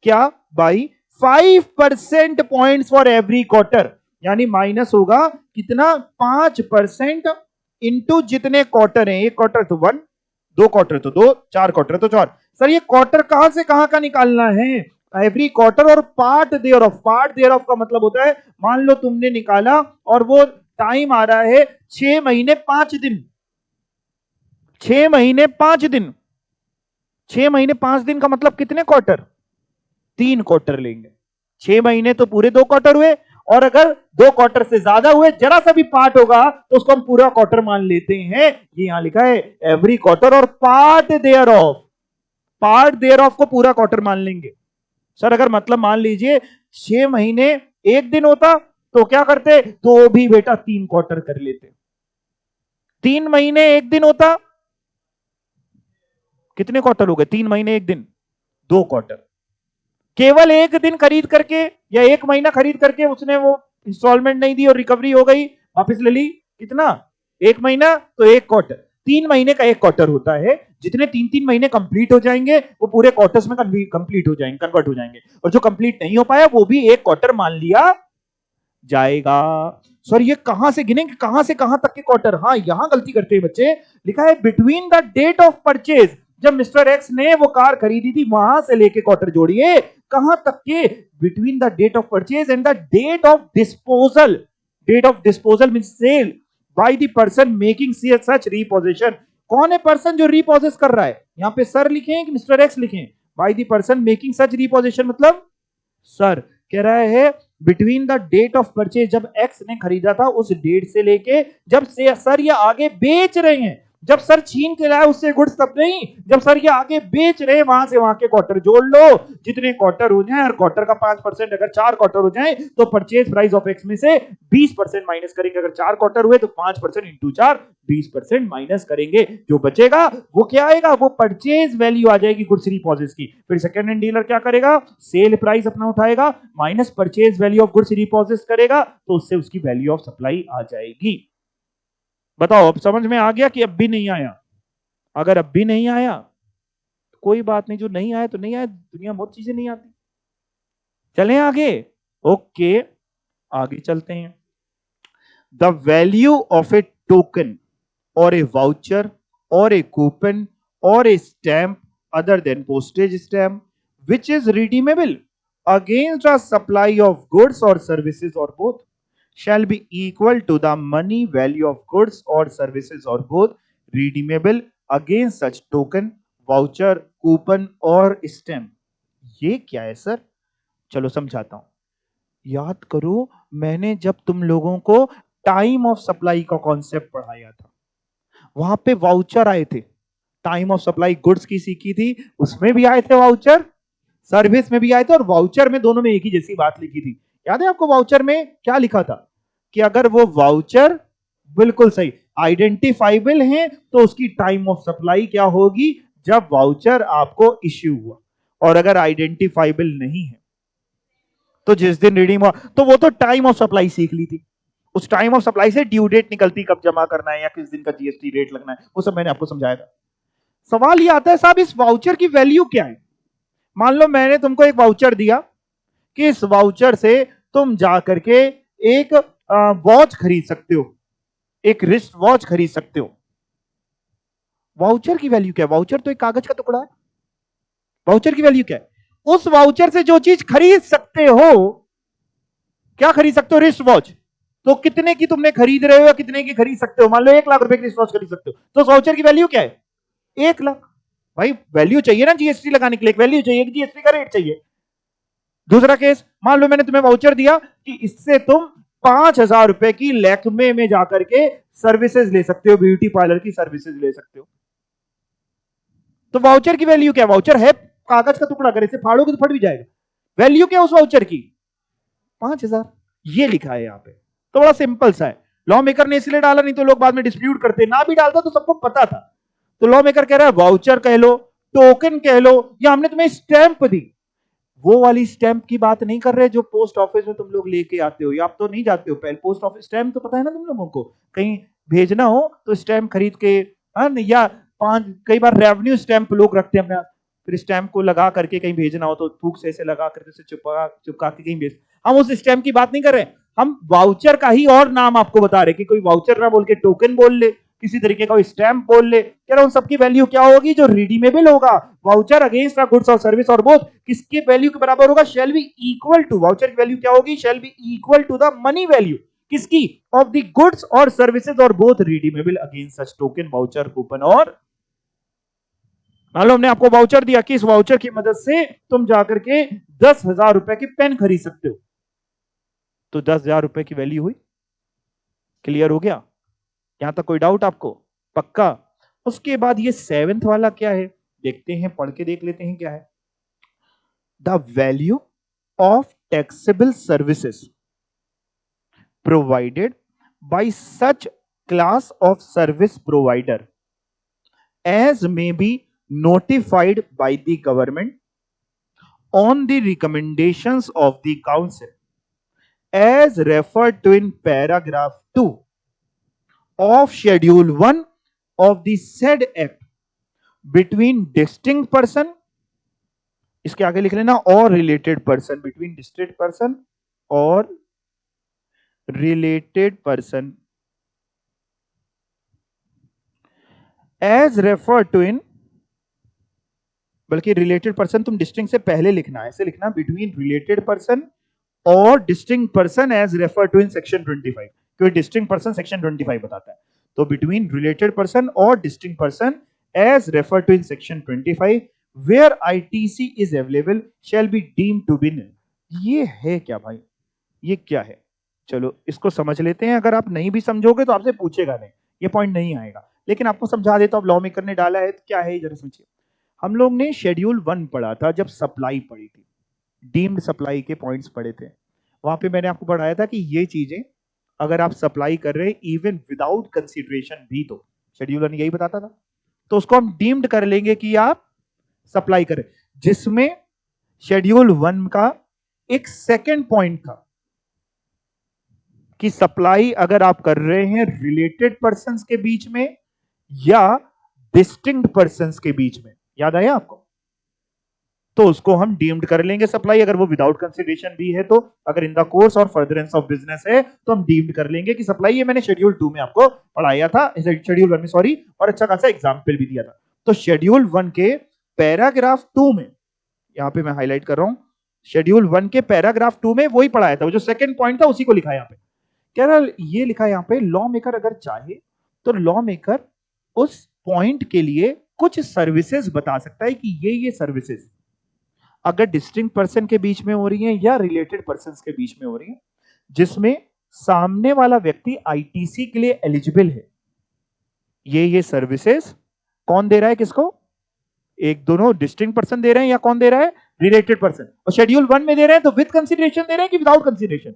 क्या, by 5% points for every quarter, यानी माइनस होगा कितना, 5% इंटू जितने क्वार्टर हैं, एक क्वार्टर तो 1, 2 क्वार्टर तो 2, 4 क्वार्टर तो 4। सर ये क्वार्टर कहां से कहां का निकालना है, एवरी क्वार्टर और part thereof, part thereof का मतलब होता है, मान लो तुमने निकाला और वो टाइम आ रहा है 6 महीने 5 दिन, 6 महीने 5 दिन, 6 महीने 5 दिन का मतलब कितने क्वार्टर, 3 क्वार्टर लेंगे, 6 महीने तो पूरे 2 क्वार्टर हुए, और अगर 2 क्वार्टर से ज्यादा हुए, जरा सा भी पार्ट होगा तो उसको हम पूरा क्वार्टर मान लेते हैं। ये यहां लिखा है एवरी क्वार्टर और part thereof, part thereof को पूरा क्वार्टर मान लेंगे। सर अगर मतलब मान लीजिए 6 महीने 1 दिन होता तो क्या करते, तो भी बेटा 3 क्वार्टर कर लेते। 3 महीने 1 दिन होता, कितने क्वार्टर हो गए, 3 महीने 1 दिन, 2 क्वार्टर। केवल 1 दिन खरीद करके या 1 महीना खरीद करके उसने वो इंस्टॉलमेंट नहीं दी और रिकवरी हो गई, वापस ले ली, कितना, 1 महीना तो 1 क्वार्टर, 3 महीने का 1 क्वार्टर होता है, जितने 3-3 महीने कंप्लीट हो जाएंगे वो पूरे क्वार्टर्स में कंप्लीट हो जाएंगे, कन्वर्ट हो जाएंगे, और जो कंप्लीट नहीं हो पाया वो भी 1 क्वार्टर मान लिया जाएगा। सर ये कहां से गिनेंगे, कहां से कहां तक के क्वार्टर, हाँ यहां गलती करते हैं बच्चे, लिखा है between the date of purchase, जब मिस्टर एक्स ने वो कार खरीदी थी वहां से लेके क्वार्टर जोड़िए, कहां तक के, between the date of purchase and the date of disposal, date of disposal means sale by the person making such repossession, कौन है पर्सन जो रीपोजेस कर रहा है, यहां पे सर लिखे कि मिस्टर एक्स लिखे, by the person making such repossession मतलब सर, कह रहा है between the date of purchase, जब एक्स ने खरीदा था उस डेट से लेके जब से सर ये आगे बेच रहे हैं, जब सर छीन के लाए उससे गुड्स तब नहीं, जब सर ये आगे बेच रहे हैं वहां से वहां के क्वार्टर जोड़ लो, जितने क्वार्टर हो जाए, और क्वार्टर का 5%, अगर 4 क्वार्टर हो जाए तो परचेज प्राइस ऑफ एक्स में से 20% माइनस करेंगे, अगर 4 क्वार्टर हुए तो 5% इंटू 4, 20% माइनस करेंगे, जो बचेगा वो क्या आएगा, वो परचेज वैल्यू आ जाएगी गुड्स रिपोजिट की। फिर सेकंड हैंड डीलर क्या करेगा, सेल प्राइस अपना उठाएगा minus purchase value of goods रिपोजिट करेगा, तो उससे उसकी वैल्यू ऑफ सप्लाई आ जाएगी। बताओ अब समझ में आ गया कि अब भी नहीं आया, अगर अब भी नहीं आया तो कोई बात नहीं, जो नहीं आया तो नहीं आया, दुनिया बहुत चीजें नहीं आती। चलें आगे, ओके आगे चलते हैं। The value of a token और ए वाउचर और ए कूपन और a stamp other than postage stamp which is redeemable against a supply of goods और सर्विसेज और both shall be equal to the money value of goods or services or both redeemable against such token, voucher, coupon और stamp। ये क्या है sir, चलो समझाता हूं, याद करो मैंने जब तुम लोगों को टाइम ऑफ सप्लाई का कॉन्सेप्ट पढ़ाया था, वहां पे वाउचर आए थे, टाइम ऑफ सप्लाई गुड्स की सीखी थी, उसमें भी आए थे वाउचर, सर्विस में भी आए थे, और वाउचर में दोनों में एक ही जैसी बात लिखी थी। याद है आपको वाउचर में क्या लिखा था, कि अगर वो वाउचर बिल्कुल सही आइडेंटिफाइबल है तो उसकी टाइम ऑफ सप्लाई क्या होगी, जब वाउचर आपको इश्यू हुआ, और अगर आइडेंटिफाइबल नहीं है तो जिस दिन रिडीम हुआ, तो वो तो टाइम ऑफ सप्लाई सीख ली थी, उस टाइम ऑफ सप्लाई से ड्यू डेट निकलती, कब जमा करना है या किस दिन का जीएसटी रेट लगना है, वो सब मैंने आपको समझाया था। सवाल ये आता है साहब इस वाउचर की वैल्यू क्या है, मान लो मैंने तुमको एक वाउचर दिया कि इस वाउचर से तुम जा करके एक वॉच खरीद सकते हो, एक रिस्ट वॉच खरीद सकते हो, वाउचर की वैल्यू क्या है, वाउचर तो एक कागज का टुकड़ा है, वाउचर की वैल्यू क्या है, उस वाउचर से जो चीज खरीद सकते हो, क्या खरीद सकते हो, रिस्ट वॉच, तो कितने की तुमने खरीद रहे हो या कितने की खरीद सकते हो, मान लो 1 लाख रुपए की रिस्ट वॉच खरीद सकते हो, तो उस वाउचर की वैल्यू क्या है, 1 लाख। भाई वैल्यू चाहिए ना जीएसटी लगाने के लिए, वैल्यू चाहिए, जीएसटी का रेट चाहिए। दूसरा केस, मान लो मैंने तुम्हें वाउचर दिया कि इससे तुम 5,000 रुपए की लैक्मे में जाकर के सर्विसेज ले सकते हो, ब्यूटी पार्लर की सर्विसेज ले सकते हो, तो वाउचर की वैल्यू क्या है, वाउचर है कागज का टुकड़ा, अगर इसे फाड़ोगे तो फट भी जाएगा। वैल्यू क्या उस वाउचर की? 5,000। ये लिखा है यहां पे, तो बड़ा सिंपल सा है। लॉ मेकर ने इसलिए डाला, नहीं तो लोग बाद में डिस्प्यूट करते, ना भी डालता तो सबको पता था। तो लॉ मेकर कह रहा है वाउचर कह लो, टोकन कह लो, या हमने तुम्हें स्टैंप दी। वो वाली स्टैंप की बात नहीं कर रहे जो पोस्ट ऑफिस में तुम लोग लेके आते हो, या आप तो नहीं जाते हो पहले पोस्ट ऑफिस। स्टैंप तो पता है ना तुम लोगों को, कहीं भेजना हो तो स्टैंप खरीद के, या 5 कई बार रेवेन्यू स्टैंप लोग रखते हैं अपने, फिर स्टैंप को लगा करके कहीं भेजना हो तो थूक से ऐसे लगा करके उसे चिपका के कहीं भेज। हम उस स्टैंप की बात नहीं कर रहे, हम वाउचर का ही और नाम आपको बता रहे कि कोई वाउचर ना बोल के टोकन बोल ले, किसी तरीके का स्टैंप बोल ले। कह रहा हूं सबकी वैल्यू क्या होगी? जो रिडीमेबल होगा। वाउचर अगेंस्ट गुड्स और सर्विस और बोथ किसके वैल्यू के बराबर होगा? Shall be equal to, voucher की वैल्यू क्या होगी? Shall be equal to the money value किसकी? ऑफ द गुड्स और सर्विसेज और both redeemable against such token, voucher, coupon. और मान लो हमने आपको वाउचर दिया कि इस वाउचर की मदद से तुम जाकर के 10,000 रुपए की पेन खरीद सकते हो, तो 10,000 रुपए की वैल्यू हुई। क्लियर हो गया? यहां तक कोई डाउट आपको? पक्का? उसके बाद ये 7th वाला क्या है देखते हैं, पढ़ के देख लेते हैं क्या है। The value of taxable services provided by such class of service provider as may be notified by the government on the recommendations of the council as referred to in paragraph 2 of schedule 1 of the said act between distinct person, इसके आगे लिख लेना, और related person, between district person और related person as refer to in, बल्कि related person तुम distinct से पहले लिखना, ऐसे लिखना, बिटवीन रिलेटेड पर्सन और distinct person as refer to in section 25, क्योंकि डिस्टिंक्ट पर्सन सेक्शन 25 बताता है। तो बिटवीन रिलेटेड पर्सन और distinct person as refer to in section 25 where ITC is available shall be deemed to be null. ये है क्या भाई? ये क्या है? चलो इसको समझ लेते हैं। अगर आप नहीं भी समझोगे तो आपसे पूछेगा नहीं, ये पॉइंट नहीं आएगा, लेकिन आपको समझा देता हूं। लॉ मेकर ने डाला है तो क्या है जरा समझिए। हम लोग ने शेड्यूल 1 पढ़ा था जब सप्लाई पढ़ी थी, डीम्ड सप्लाई के पॉइंट्स पढ़े थे। वहां पे मैंने आपको पढ़ाया था कि ये चीजें अगर आप सप्लाई कर रहे हैं इवन विदाउट कंसीडरेशन भी, तो शेड्यूल 1 यही बताता था, तो उसको हम डीम्ड कर लेंगे कि आप सप्लाई करें। जिसमें शेड्यूल 1 का एक सेकेंड पॉइंट था कि सप्लाई अगर आप कर रहे हैं रिलेटेड पर्संस के बीच में या डिस्टिंक्ट पर्संस के बीच में, याद आया आपको? तो उसको हम डीम्ड कर लेंगे सप्लाई। अगर वो विदाउट कंसीडरेशन भी है, तो अगर इन द कोर्स और फर्दरेंस ऑफ बिजनेस है, तो हम डीम्ड कर लेंगे कि सप्लाई। ये मैंने शेड्यूल 2 में आपको पढ़ाया था, शेड्यूल 1 में सॉरी, और अच्छा खासा एग्जाम्पल भी दिया था। तो शेड्यूल 1 के पैराग्राफ 2 में, यहां पे मैं हाईलाइट कर रहा हूं, शेड्यूल 1 के पैराग्राफ 2 में वही पढ़ाया था, वो जो सेकंड पॉइंट था उसी को लिखा है यहां पे। कह रहा ये लिखा है यहां पे, लॉ मेकर अगर चाहे तो लॉ मेकर उस पॉइंट के लिए कुछ सर्विसेज बता सकता है कि ये सर्विसेज अगर डिस्टिंक्ट पर्सन के बीच में हो रही हैं या रिलेटेड पर्संस के बीच में हो रही हैं, जिसमें सामने वाला व्यक्ति आईटीसी के लिए एलिजिबल है, ये सर्विसेज कौन दे रहा है किसको? एक दोनों डिस्टिंक्ट पर्सन दे रहे हैं या कौन दे रहा है? Related person. और शेड्यूल 1 में दे रहे हैं तो विद कंसीडरेशन दे रहे हैं कि without consideration?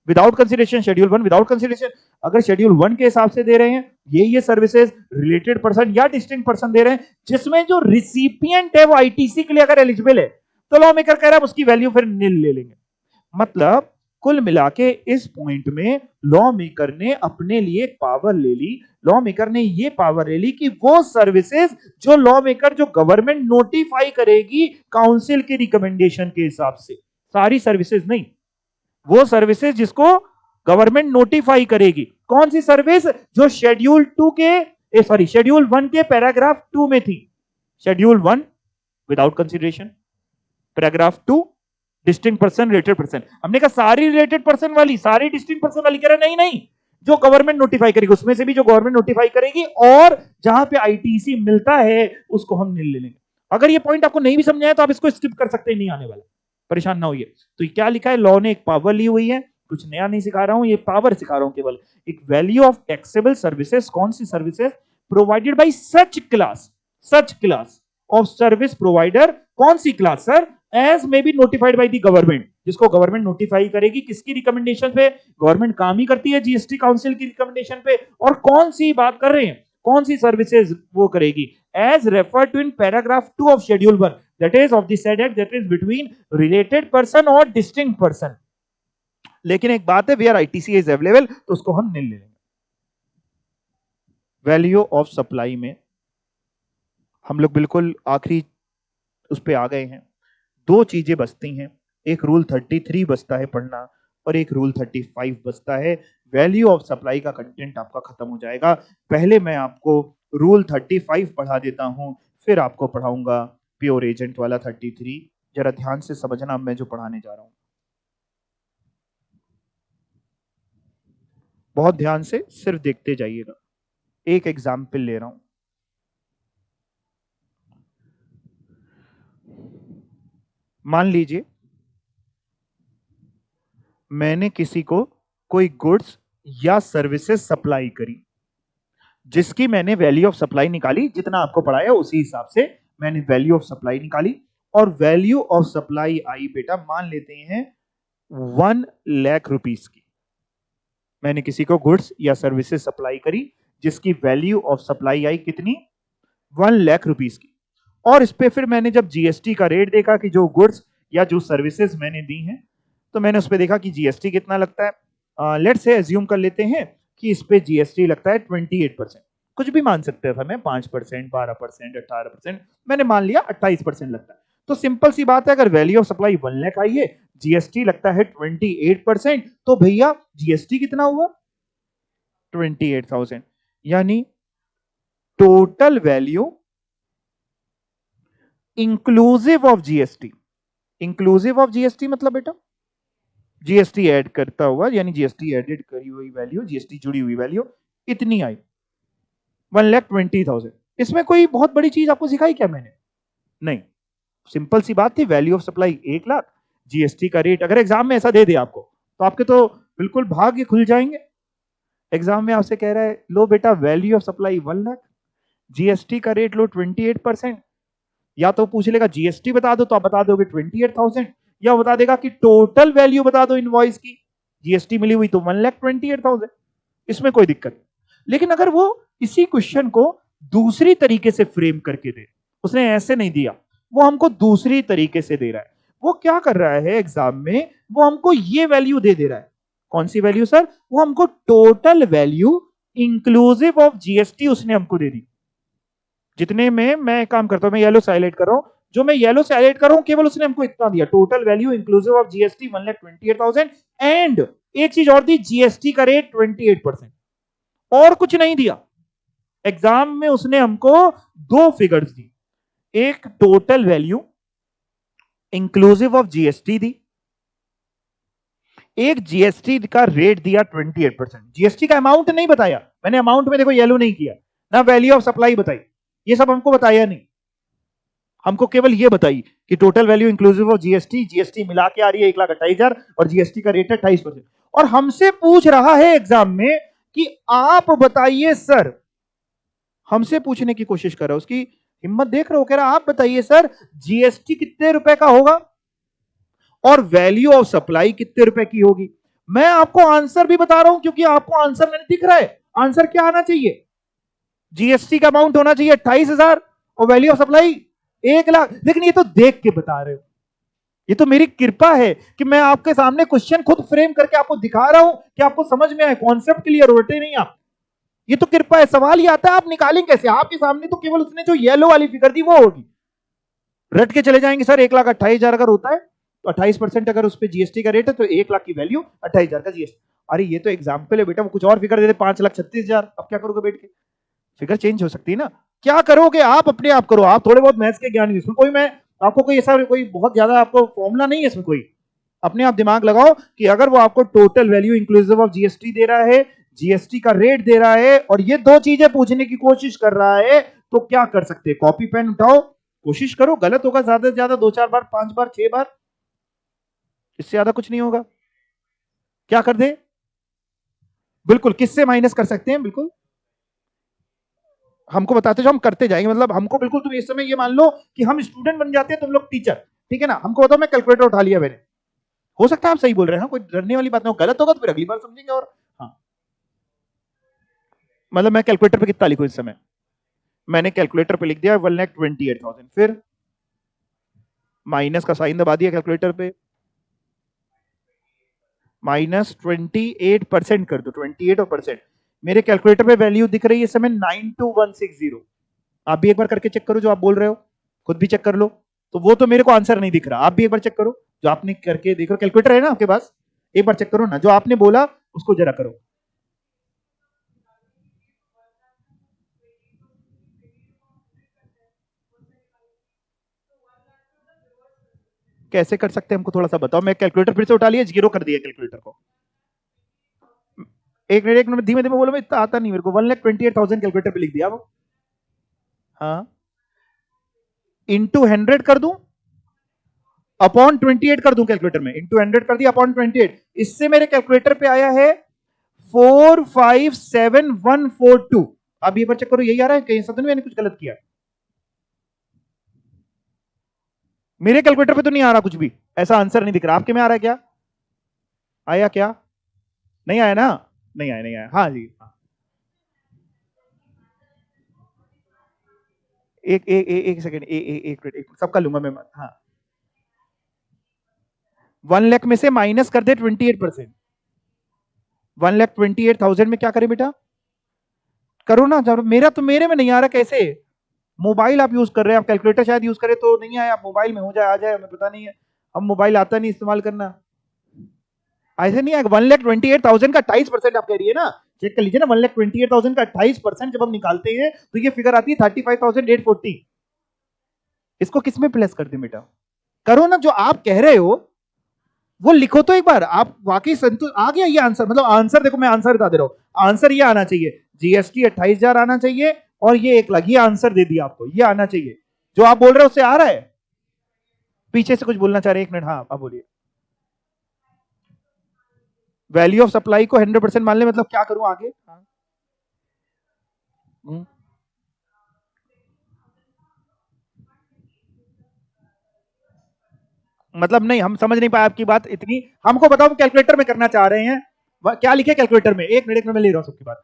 Without consideration, schedule 1 without consideration. अगर शेड्यूल 1 के हिसाब से दे रहे हैं ये सर्विसेज रिलेटेड पर्सन या डिस्टिंक्ट पर्सन दे रहे हैं, जिसमें जो रिसिपिएंट है वो आईटीसी के लिए अगर एलिजिबल है, तो लॉ मेकर कह रहा है उसकी वैल्यू फिर नील ले लेंगे। मतलब कुल मिला के इस पॉइंट में लॉ मेकर ने अपने लिए पावर ले ली। लॉ मेकर ने ये पावर ले ली कि वो सर्विसेज जो लॉ मेकर, जो गवर्नमेंट नोटिफाई करेगी काउंसिल के रिकमेंडेशन के हिसाब से, सारी सर्विसेज नहीं, वो सर्विसेज जिसको गवर्नमेंट नोटिफाई करेगी। कौन सी सर्विस? जो शेड्यूल 2 के शेड्यूल 1 के पैराग्राफ 2 में थी। Schedule 1 without consideration, paragraph 2 distinct person, related person. हमने कहा सारी रिलेटेड पर्सन वाली, सारी डिस्टिंक्ट पर्सन वाली, कह रहा नहीं नहीं, जो गवर्नमेंट नोटिफाई करेगी उसमें से भी जो गवर्नमेंट नोटिफाई करेगी, और जहां पे आईटीसी मिलता है उसको हम नील ले लेंगे। अगर ये पॉइंट आपको नहीं भी समझाया तो आप इसको स्किप कर सकते हैं, नहीं आने वाला, परेशान ना होइए। तो क्या लिखा है? लॉ ने एक पावर ली हुई है, कुछ नया नहीं सिखा रहा हूं, ये पावर सिखा रहा हूं केवल। एक वैल्यू ऑफ टैक्सेबल सर्विसेज, कौन सी services? Provided by such class of service provider कौन सी class sir? As may be notified by the government, जिसको गवर्नमेंट नोटिफाई करेगी, किसकी रिकमेंडेशन पे? गवर्नमेंट काम ही करती है जीएसटी काउंसिल की रिकमेंडेशन पे। और कौन सी बात कर रहे हैं, कौन सी सर्विसेज वो करेगी? As refer to in paragraph 2 of schedule 1, that is of the said act, that is between related person और डिस्टिंक्ट पर्सन। लेकिन एक बात है, वेयर आईटीसी इज अवेलेबल, तो उसको हम नहीं ले लेंगे। वैल्यू ऑफ सप्लाई में हम लोग बिल्कुल आखिरी उस पे आ गए हैं। दो चीजें बचती हैं, एक रूल 33 बचता है पढ़ना और एक रूल 35 बचता है। वैल्यू ऑफ सप्लाई का कंटेंट आपका खत्म हो जाएगा। पहले मैं आपको रूल 35 पढ़ा देता हूं, फिर आपको पढ़ाऊंगा प्योर एजेंट वाला 33। जरा ध्यान से समझना मैं जो पढ़ाने जा रहा हूं, बहुत ध्यान से सिर्फ देखते जाइएगा। एक एग्जाम्पल ले रहा हूं। मान लीजिए मैंने किसी को कोई गुड्स या सर्विसेज सप्लाई करी, जिसकी मैंने वैल्यू ऑफ सप्लाई निकाली, जितना आपको पढ़ाया उसी हिसाब से मैंने वैल्यू ऑफ सप्लाई निकाली। और वैल्यू ऑफ सप्लाई आई बेटा, मान लेते हैं 1 लाख रुपीस की। मैंने किसी को गुड्स या सर्विसेज सप्लाई करी, जिसकी वैल्यू ऑफ सप्लाई आई कितनी? 1 लाख रुपीस की। और इस पे फिर मैंने जब जीएसटी का रेट देखा कि जो गुड्स या जो सर्विसेज मैंने दी हैं, तो मैंने उस पे देखा कि जीएसटी कितना लगता है। लेट्स से एज्यूम कर लेते हैं कि इस पे जीएसटी लगता है 28%। कुछ भी मान सकते हैं, 5%, 12%, 18%, मैंने मान लिया 28% लगता है। तो सिंपल सी बात है, अगर वैल्यू ऑफ सप्लाई 1 लाख आई है, जीएसटी लगता है 28%, तो भैया जीएसटी कितना हुआ? 28,000। यानी total value inclusive of GST. Inclusive of GST मतलब बेटा जीएसटी ऐड करता हुआ, यानी जीएसटी एडेड करी हुई वैल्यू, जीएसटी जुड़ी हुई वैल्यू इतनी आई, 1,20,000। इसमें कोई बहुत बड़ी चीज आपको सिखाई क्या मैंने? नहीं, सिंपल सी बात थी, value of supply 1 lakh, GST का रेट। अगर एग्जाम में ऐसा दे दे आपको, तो आपके तो बिल्कुल भाग्य खुल जाएंगे। एग्जाम में आपसे कह रहा है, लो बेटा value of supply 1 lakh, GST का रेट लो 28%। या तो पूछ लेगा जीएसटी बता दो, तो आप बता दोगे 28,000, या बता देगा कि टोटल वैल्यू बता दो इनवॉइस की, जीएसटी मिली हुई तो 1,28,000। इसमें कोई दिक्कत नहीं। लेकिन अगर वो इसी क्वेश्चन को दूसरी तरीके से फ्रेम करके दे, उसने ऐसे नहीं दिया, वो हमको दूसरी तरीके से दे रहा है। वो क्या कर रहा है एग्जाम में, वो हमको ये वैल्यू दे रहा है। कौन सी वैल्यू सर? वो हमको total value inclusive of GST उसने हमको दे दी। जितने में मैं काम करता हूं, मैं येलो से हाईलाइट कर रहा हूं, जो मैं येलो से हाईलाइट कर रहा हूं, केवल उसने हमको इतना दिया, total value inclusive of GST 1,28,000, and एक चीज और दी, जीएसटी का रेट 28%। और कुछ नहीं दिया। एग्जाम में उसने हमको दो फिगर्स दी, एक total value inclusive of GST दी, एक जीएसटी का रेट दिया 28%। जीएसटी का अमाउंट नहीं बताया मैंने, अमाउंट में देखो येलो नहीं किया ना, वैल्यू ऑफ सप्लाई बताई, ये सब हमको बताया नहीं। हमको केवल ये बताई कि total value inclusive of GST, GST मिला के आ रही है 1,28,000 और जीएसटी का रेट है 28%। और हमसे पूछ रहा है एग्जाम में कि आप बताइए सर, हमसे पूछने की कोशिश कर रहा है, उसकी हिम्मत देख रहे हो, कह रहा आप बताइए सर जीएसटी कितने रुपए का होगा और वैल्यू ऑफ सप्लाई कितने रुपए की होगी। मैं आपको आंसर भी बता रहा हूं, क्योंकि आपको आंसर मैंने दिख रहा है। आंसर क्या आना चाहिए? जीएसटी का अमाउंट होना चाहिए 28,000 और वैल्यू ऑफ सप्लाई 1 लाख। लेकिन ये तो देख के बता रहे हो, ये तो मेरी कृपा है कि मैं आपके सामने क्वेश्चन खुद फ्रेम करके आपको दिखा रहा हूं कि आपको समझ में आए, कॉन्सेप्ट क्लियर होते नहीं आप। ये तो कृपा है। सवाल ये आता है आप निकालें कैसे? आपके सामने तो केवल उसने जो येलो वाली फिगर दी वो होगी, रट के चले जाएंगे सर 1,28,000 अगर होता है तो 28% अगर उस पर जीएसटी का रेट है तो 1 लाख की वैल्यू 28,000 का जीएसटी। अरे ये तो एग्जाम्पल है बेटा, वो कुछ और फिगर दे दे 5,36,000, अब क्या करोगे बैठ के? फिगर चेंज हो सकती है ना। क्या करोगे आप? अपने आप करो, आप थोड़े बहुत मैथ्स के ज्ञान, इसमें कोई मैं आपको कोई ऐसा कोई बहुत ज्यादा आपको फॉर्मूला नहीं है इसमें कोई। अपने आप दिमाग लगाओ कि अगर वो आपको total value inclusive of GST दे रहा है, जीएसटी का रेट दे रहा है, और ये दो चीजें पूछने की कोशिश कर रहा है, तो क्या कर सकते हैं? कॉपी पेन उठाओ, कोशिश करो, गलत होगा ज्यादा से ज्यादा 2-4 बार, 5 बार, 6 बार, इससे ज्यादा कुछ नहीं होगा। क्या कर दे? बिल्कुल, किससे माइनस कर सकते हैं? बिल्कुल हमको बताते जाओ, हम करते जाएंगे। मतलब हमको बिल्कुल तुम इस समय ये मान लो कि हम स्टूडेंट बन जाते हैं, तुम लोग टीचर, ठीक है ना। हमको बताओ, मैं कैलकुलेटर उठा लिया मैंने, हो सकता है आप सही बोल रहे हैं, हाँ, कोई डरने वाली बात नहीं, गलत होगा तो फिर अगली बार समझेंगे। और हाँ, मतलब मैं कैलकुलेटर पे कितना लिखूं इस समय, मैंने कैलकुलेटर पे लिख दिया 1,28,000, फिर माइनस का साइन दबा दिया कैलकुलेटर पे, -28% कर दो, 28 और परसेंट। मेरे कैलकुलेटर पे वैल्यू दिख रही है इस समय 92160। आप भी एक बार करके चेक करो, जो आप बोल रहे हो खुद भी चेक कर लो। तो वो तो मेरे को आंसर नहीं दिख रहा, आप भी एक बार चेक करो, जो आपने करके देखो, कैलकुलेटर है ना आपके पास, एक बार चेक करो ना, जो आपने बोला उसको जरा करो। कैसे कर सकते हैं हमको थोड़ा सा बताओ। मैं कैलकुलेटर फिर से उठा लिया, जीरो कर दिया कैलकुलेटर को। एक मिनट धीमे धीमे बोलो, मैं इतना आता नहीं मेरे को। 1,28,000 कैलकुलेटर पे लिख दिया वो, हाँ, इंटू 100 कर दूं, अपॉन 28 कर दूं, कैलकुलेटर में इंटू 100 कर दिया, अपॉन 28, इससे मेरे कैलकुलेटर पे आया है 457,142। अब ये बार चेक करो, यही आ रहा है, कहीं सदन में मैंने कुछ गलत किया? मेरे कैलकुलेटर पे तो नहीं आ रहा कुछ भी, ऐसा आंसर नहीं दिख रहा। आपके में आ रहा है क्या? आया क्या? नहीं आया ना? नहीं आया, नहीं आया, हाँ जी, हाँ। एक सेकंड, एक मिनट, सबका लूंगा मैं, हाँ। 1 लाख में से माइनस कर दे 28%। 1,28,000 में क्या करें बेटा? करो ना जब, मेरा तो मेरे में नहीं आ रहा, कैसे? मोबाइल आप यूज कर रहे हैं, आप कैलकुलेटर शायद यूज करें तो नहीं आया, आप मोबाइल में हो जाए आ जाए, हमें पता नहीं है, हम मोबाइल आता नहीं इस्तेमाल करना। ऐसे नहीं आएगा। 1,28,000 का 28% आप कह रही है ना, चेक कर लीजिए ना, 1,28,000 का 28% जब हम निकालते हैं तो ये फिगर आती है 35,840। इसको किस में प्लस कर दे बेटा? करो ना, जो आप कह रहे हो वो लिखो तो एक बार, आप वाकई संतुष्ट आ गया ये आंसर? मतलब आंसर देखो, मैं आंसर बता दे रहा हूं, आंसर ये आना चाहिए, जीएसटी 28,000 आना चाहिए, और ये 1 लाख, ये आंसर दे दिया आपको, ये आना चाहिए। जो आप बोल रहे हो उससे आ रहा है? पीछे से कुछ बोलना चाह रहे हैं, एक मिनट, हाँ आप बोलिए। वैल्यू ऑफ सप्लाई को 100% मान ले, मतलब क्या करूं आगे? हाँ। मतलब नहीं, हम समझ नहीं पाए आपकी बात इतनी, हमको बताओ कैलकुलेटर में करना चाह रहे हैं, क्या लिखे कैलकुलेटर में? एक मिनट में मैं ले रहा हूं सबकी बात।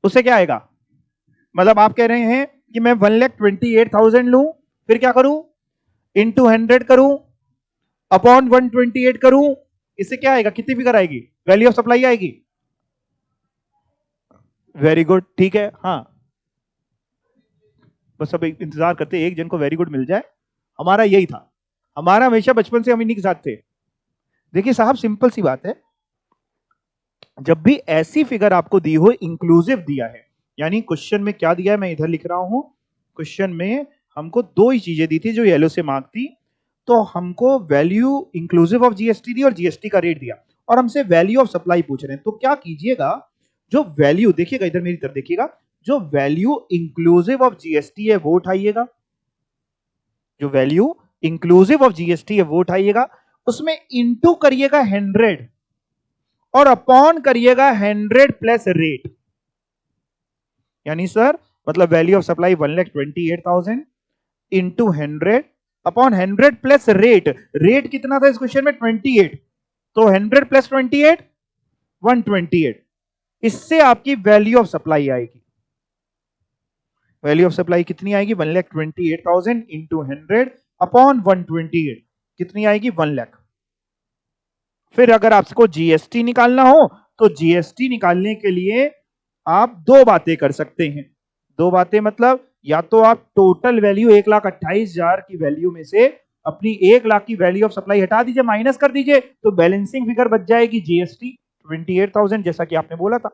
उससे क्या आएगा? मतलब आप कह रहे हैं कि मैं 1,28,000 लूं, फिर क्या करूं? इंटू 100 करूं, अपॉन 128 करूं, इससे क्या आएगा? कितनी फिगर आएगी? वैल्यू ऑफ सप्लाई आएगी। वेरी गुड, ठीक है, हाँ। बस सब इंतजार करते एक जन को वेरी गुड मिल जाए, हमारा यही था, हमारा हमेशा बचपन से हम इन्हीं के साथ थे। देखिए साहब, सिंपल सी बात है, जब भी ऐसी फिगर आपको दी हो, इंक्लूसिव दिया है, यानी क्वेश्चन में क्या दिया है, मैं इधर लिख रहा हूं, क्वेश्चन में हमको दो ही चीजें दी थी जो येलो से मार्क थी। तो हमको वैल्यू इंक्लूसिव ऑफ जीएसटी दी और जीएसटी का रेट दिया, और हमसे वैल्यू ऑफ सप्लाई पूछ रहे हैं। तो क्या कीजिएगा, जो वैल्यू देखिएगा, इधर मेरी तरफ देखिएगा, जो वैल्यू इंक्लूसिव ऑफ जीएसटी है वो उठाइएगा, जो वैल्यू इंक्लूसिव ऑफ जीएसटी है वो उठाइएगा, उसमें इंटू करिएगा 100, और अपॉन करिएगा 100 प्लस रेट। यानी सर, मतलब value of supply 1,28,000 into 100 upon 100 plus rate. Rate कितना था इस क्वेश्चन में? 28, तो 100 प्लस 28, 128। इससे आपकी वैल्यू ऑफ सप्लाई आएगी। वैल्यू ऑफ सप्लाई कितनी आएगी? 1,28,000 इंटू 100 अपॉन 128, कितनी आएगी? 1 लाख। फिर अगर आपको जीएसटी निकालना हो तो जीएसटी निकालने के लिए आप दो बातें कर सकते हैं। दो बातें मतलब, या तो आप टोटल वैल्यू 1,28,000 की वैल्यू में से अपनी 1 लाख की वैल्यू ऑफ सप्लाई हटा दीजिए, माइनस कर दीजिए, तो बैलेंसिंग फिगर बच जाएगी जीएसटी 28,000, जैसा कि आपने बोला था।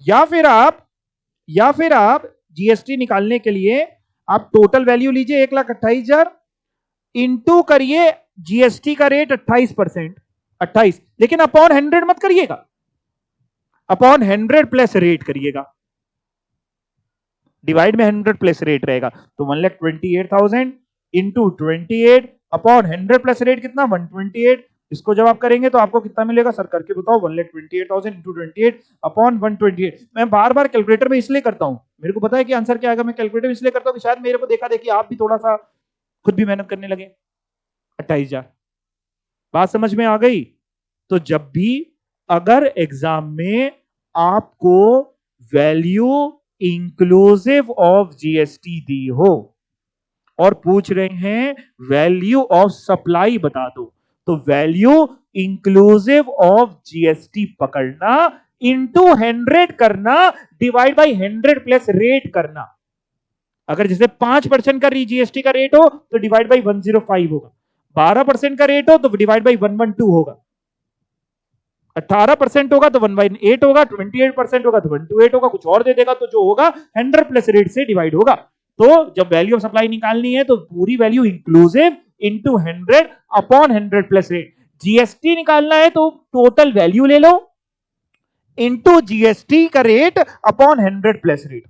या फिर आप जीएसटी निकालने के लिए आप टोटल वैल्यू लीजिए 1,28,000, इंटू करिए जीएसटी का रेट 28%, 28, लेकिन अपॉन 100 मत करिएगा, अपॉन 100 प्लस रेट करिएगा, डिवाइड में 100 प्लस रेट रहेगा, तो 1,28,000 इंटू 28 अपॉन 100 प्लस रेट कितना? 128, इसको जब आप करेंगे तो आपको कितना मिलेगा सर, करके बताओ। 1,28,000 इंटू 28 अपॉन 128। मैं बार बार कैलकुलेटर में इसलिए करता हूं, मेरे को पता है कि आंसर क्या आएगा। मैं कैलकुलेटर में इसलिए करता हूं कि शायद मेरे को देखा देखिए आप भी थोड़ा सा खुद भी मेहनत करने लगे। 28,000। बात समझ में आ गई? तो जब भी अगर एग्जाम में आपको वैल्यू इंक्लूसिव ऑफ जीएसटी दी हो और पूछ रहे हैं वैल्यू ऑफ सप्लाई बता दो, तो वैल्यू इंक्लूसिव ऑफ जीएसटी पकड़ना, इंटू 100 करना, डिवाइड बाई 100 प्लस रेट करना। अगर जैसे 5% का जीएसटी का रेट हो तो डिवाइड बाई 105 होगा, 12% का रेट हो तो डिवाइड बाई 112 होगा, 18% होगा तो 1/8 होगा, 28% होगा तो 1/8 होगा, कुछ और दे देगा तो जो होगा 100 प्लस रेट से डिवाइड होगा। तो जब वैल्यू ऑफ सप्लाई निकालनी है तो पूरी value inclusive into 100 upon 100 plus rate. GST निकालना है तो टोटल वैल्यू ले लो इंटू जीएसटी का rate upon 100 plus rate.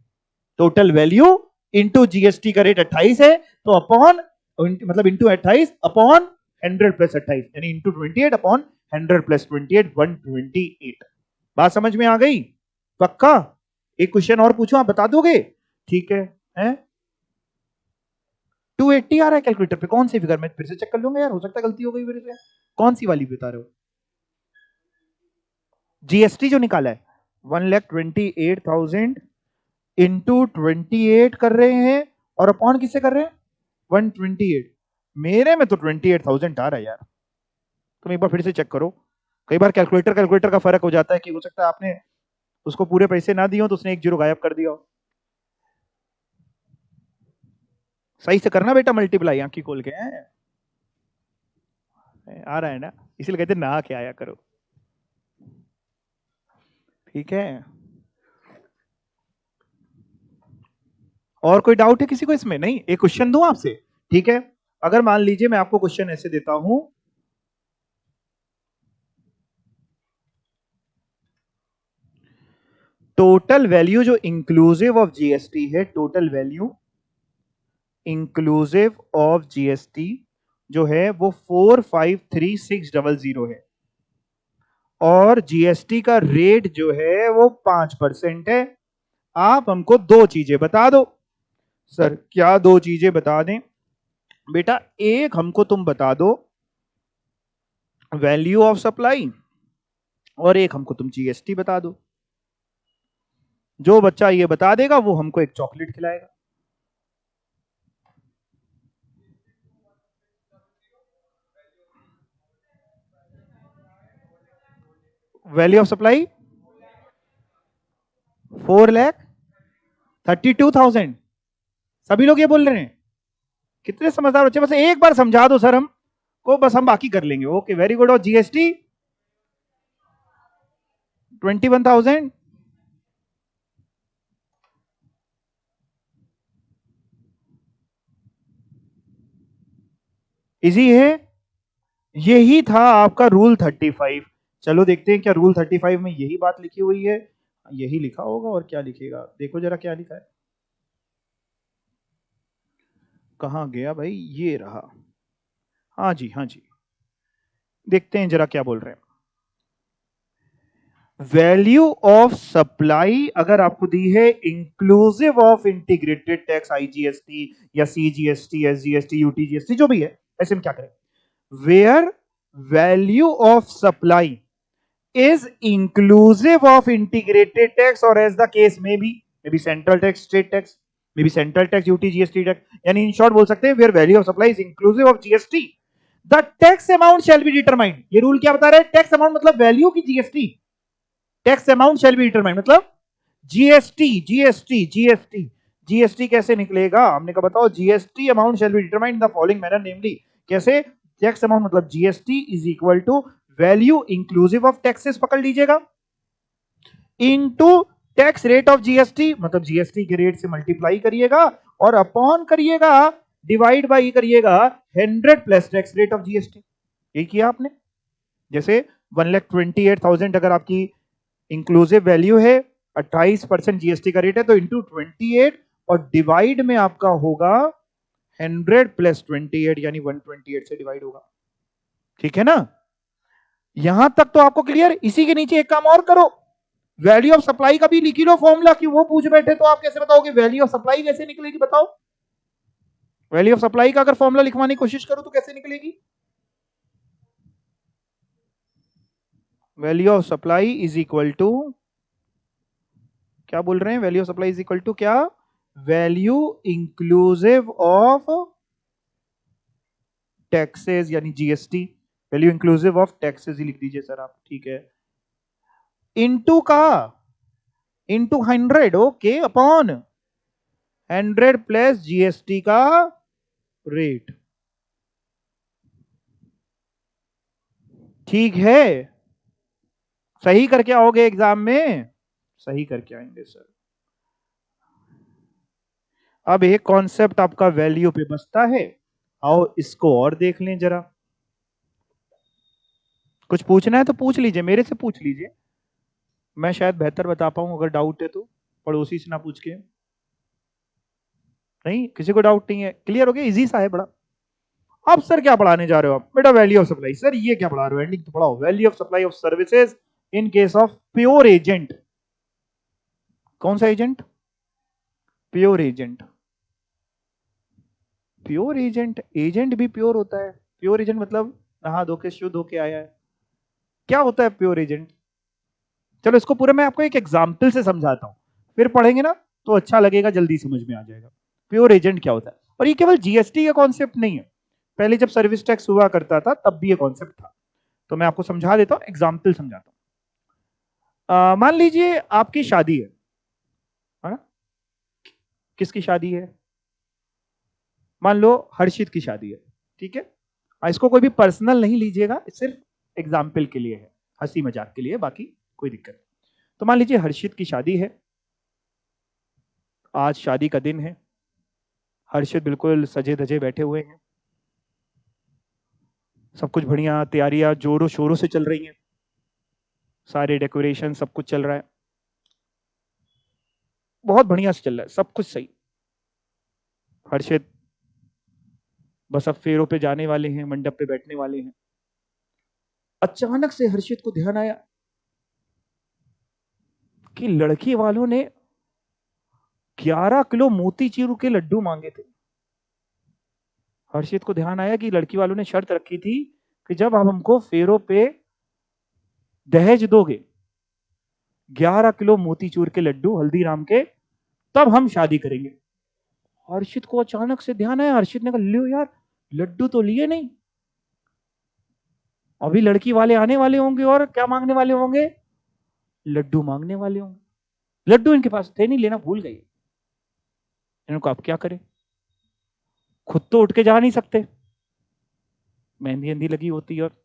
Total value into GST का रेट 28 है तो अपॉन, मतलब इंटू 28 अपॉन 100 प्लस 28, यानी इंटू 28 अपॉन 100 प्लस 28, 128। बात समझ में आ गई? पक्का? एक क्वेश्चन और पूछूं, आप बता दोगे? ठीक है, 280 आ रहा है कैलकुलेटर पे। कौन सी फिगर? मैं फिर से चेक कर लूंगा यार, हो सकता है गलती हो गई मेरे से। कौन सी वाली बता रहे हो? जीएसटी जो निकाला है 1,28,000 इंटू 28 कर रहे हैं और अपॉन किससे कर रहे हैं? 128। मेरे में तो 28,000 आ रहा है यार, तुम एक बार फिर से चेक करो। कई बार कैलकुलेटर का फर्क हो जाता है कि हो सकता है आपने उसको पूरे पैसे ना दिए हो तो उसने एक जीरो गायब कर दिया हो। सही से करना बेटा मल्टीप्लाई, आंखी खोल के। आ रहा है ना, इसलिए कहते ना के आया करो। ठीक है, और कोई डाउट है किसी को इसमें? नहीं, एक क्वेश्चन दूं आपसे? ठीक है, अगर मान लीजिए मैं आपको क्वेश्चन ऐसे देता हूं, टोटल वैल्यू जो इंक्लूसिव ऑफ जीएसटी है, total value inclusive of GST जो है वो 453,600 है और जीएसटी का रेट जो है वो 5% है। आप हमको दो चीजें बता दो। सर क्या दो चीजें बता दें? बेटा एक हमको तुम बता दो वैल्यू ऑफ सप्लाई और एक हमको तुम जीएसटी बता दो। जो बच्चा ये बता देगा वो हमको एक चॉकलेट खिलाएगा। Value of supply 4,32,000। सभी लोग ये बोल रहे हैं? कितने समझदार बच्चे, बस एक बार समझा दो सर हमको, बस हम बाकी कर लेंगे। Okay very good. और जीएसटी 21,000। इजी है, यही था आपका रूल 35। चलो देखते हैं क्या रूल 35 में यही बात लिखी हुई है। यही लिखा होगा, और क्या लिखेगा? देखो जरा क्या लिखा है। कहां गया भाई? ये रहा। हाँ जी, हाँ जी, देखते हैं जरा क्या बोल रहे हैं। वैल्यू ऑफ सप्लाई अगर आपको दी है inclusive of integrated tax, IGST या सीजीएसटी, एसजीएसटी, यूटीजीएसटी, जो भी है, ऐसे में क्या करें? Where value of supply is inclusive of integrated tax or as the case may be, maybe central tax, state tax, maybe central tax, UT, GST tax, यानी in short बोल सकते हैं where value of supply is inclusive of GST, the tax amount shall be determined। ये rule क्या बता रहा है? Tax amount मतलब वैल्यू की GST, tax amount shall be determined मतलब जीएसटी। जीएसटी जीएसटी जीएसटी कैसे निकलेगा? हमने कहा बताओ। GST amount shall be determined the following manner, namely कैसे? टैक्स अमाउंट मतलब GST is equal to value inclusive of taxes, पकड़ लीजिएगा, into tax rate of GST, मतलब जीएसटी के रेट से मल्टीप्लाई करिएगा और अपॉन करिएगा, डिवाइड बाई करिएगा 100 plus tax rate of GST. ये किया आपने। जैसे 1,28,000 अगर आपकी इंक्लूसिव वैल्यू है, 28% जीएसटी का रेट है, तो इंटू 28 और डिवाइड में आपका होगा 100 प्लस 28, यानी 128 से डिवाइड होगा। ठीक है ना? यहां तक तो आपको क्लियर। इसी के नीचे एक काम और करो, वैल्यू ऑफ सप्लाई का भी लिख लो फॉर्मूला, कि वो पूछ बैठे तो आप कैसे बताओगे वैल्यू ऑफ सप्लाई कैसे निकलेगी? बताओ, वैल्यू ऑफ सप्लाई का अगर फॉर्मूला लिखवाने की कोशिश करो तो कैसे निकलेगी? Value of supply is equal to, क्या बोल रहे हैं? Value of supply is equal to क्या? वैल्यू इंक्लूसिव ऑफ टैक्सेस यानी GST. Value inclusive of taxes ही लिख दीजिए सर आप, ठीक है। इनटू का, into 100, okay, upon 100 plus GST का रेट, ठीक है। सही करके आओगे एग्जाम में? सही करके आएंगे सर। अब एक कॉन्सेप्ट आपका वैल्यू पे बचता है, आओ इसको और देख लें जरा। कुछ पूछना है तो पूछ लीजिए, मेरे से पूछ लीजिए, मैं शायद बेहतर बता पाऊं। अगर डाउट है तो पड़ोसी से ना पूछ के। नहीं, किसी को डाउट नहीं है? क्लियर हो गया? इजी सा है बड़ा। अब सर क्या पढ़ाने जा रहे हो आप? बेटा वैल्यू ऑफ सप्लाई। सर ये क्या पढ़ा रहे हो? एंडिंग तो पढ़ाओ। Value of supply of services in case of pure agent. कौन सा agent? Pure agent. Pure agent, agent भी प्योर होता है? प्योर एजेंट मतलब नहा धो के शुद्ध होके आया है? क्या होता है प्योर एजेंट? चलो इसको पूरा मैं आपको एक एग्जाम्पल से समझाता हूं, फिर पढ़ेंगे ना तो अच्छा लगेगा, जल्दी समझ में आ जाएगा प्योर एजेंट क्या होता है। और ये केवल जीएसटी का कॉन्सेप्ट नहीं है, पहले जब सर्विस टैक्स हुआ करता था तब भी ये कॉन्सेप्ट था। तो मैं आपको समझा देता हूं, एग्जाम्पल समझाता हूं। मान लीजिए आपकी शादी है ना? किसकी शादी है? मान लो हर्षित की शादी है, ठीक है। इसको कोई भी पर्सनल नहीं लीजिएगा, सिर्फ एग्जाम्पल के लिए है, हंसी मजाक के लिए, बाकी कोई दिक्कत नहीं। तो मान लीजिए हर्षित की शादी है, आज शादी का दिन है, हर्षित बिल्कुल सजे धजे बैठे हुए हैं, सब कुछ बढ़िया, तैयारियां जोरों शोरों से चल रही हैं, सारे डेकोरेशन सब कुछ चल रहा है, बहुत बढ़िया से चल रहा है, सब कुछ सही। हर्षित बस अब फेरों पे जाने वाले हैं, मंडप पे बैठने वाले हैं। अचानक से हर्षित को ध्यान आया कि लड़की वालों ने 11 किलो मोतीचूर के लड्डू मांगे थे। हर्षित को ध्यान आया कि लड़की वालों ने शर्त रखी थी कि जब आप हमको फेरों पे दहेज दोगे 11 किलो मोतीचूर के लड्डू हल्दीराम के, तब हम शादी करेंगे। हर्षित को अचानक से ध्यान आया, हर्षित ने कहा लियो यार, लड्डू तो लिए नहीं, अभी लड़की वाले आने वाले होंगे और क्या मांगने वाले होंगे? लड्डू मांगने वाले होंगे। लड्डू इनके पास थे नहीं, लेना भूल गए। इनको आप क्या करें? खुद तो उठ के जा नहीं सकते, मेहंदी हंदी लगी होती है और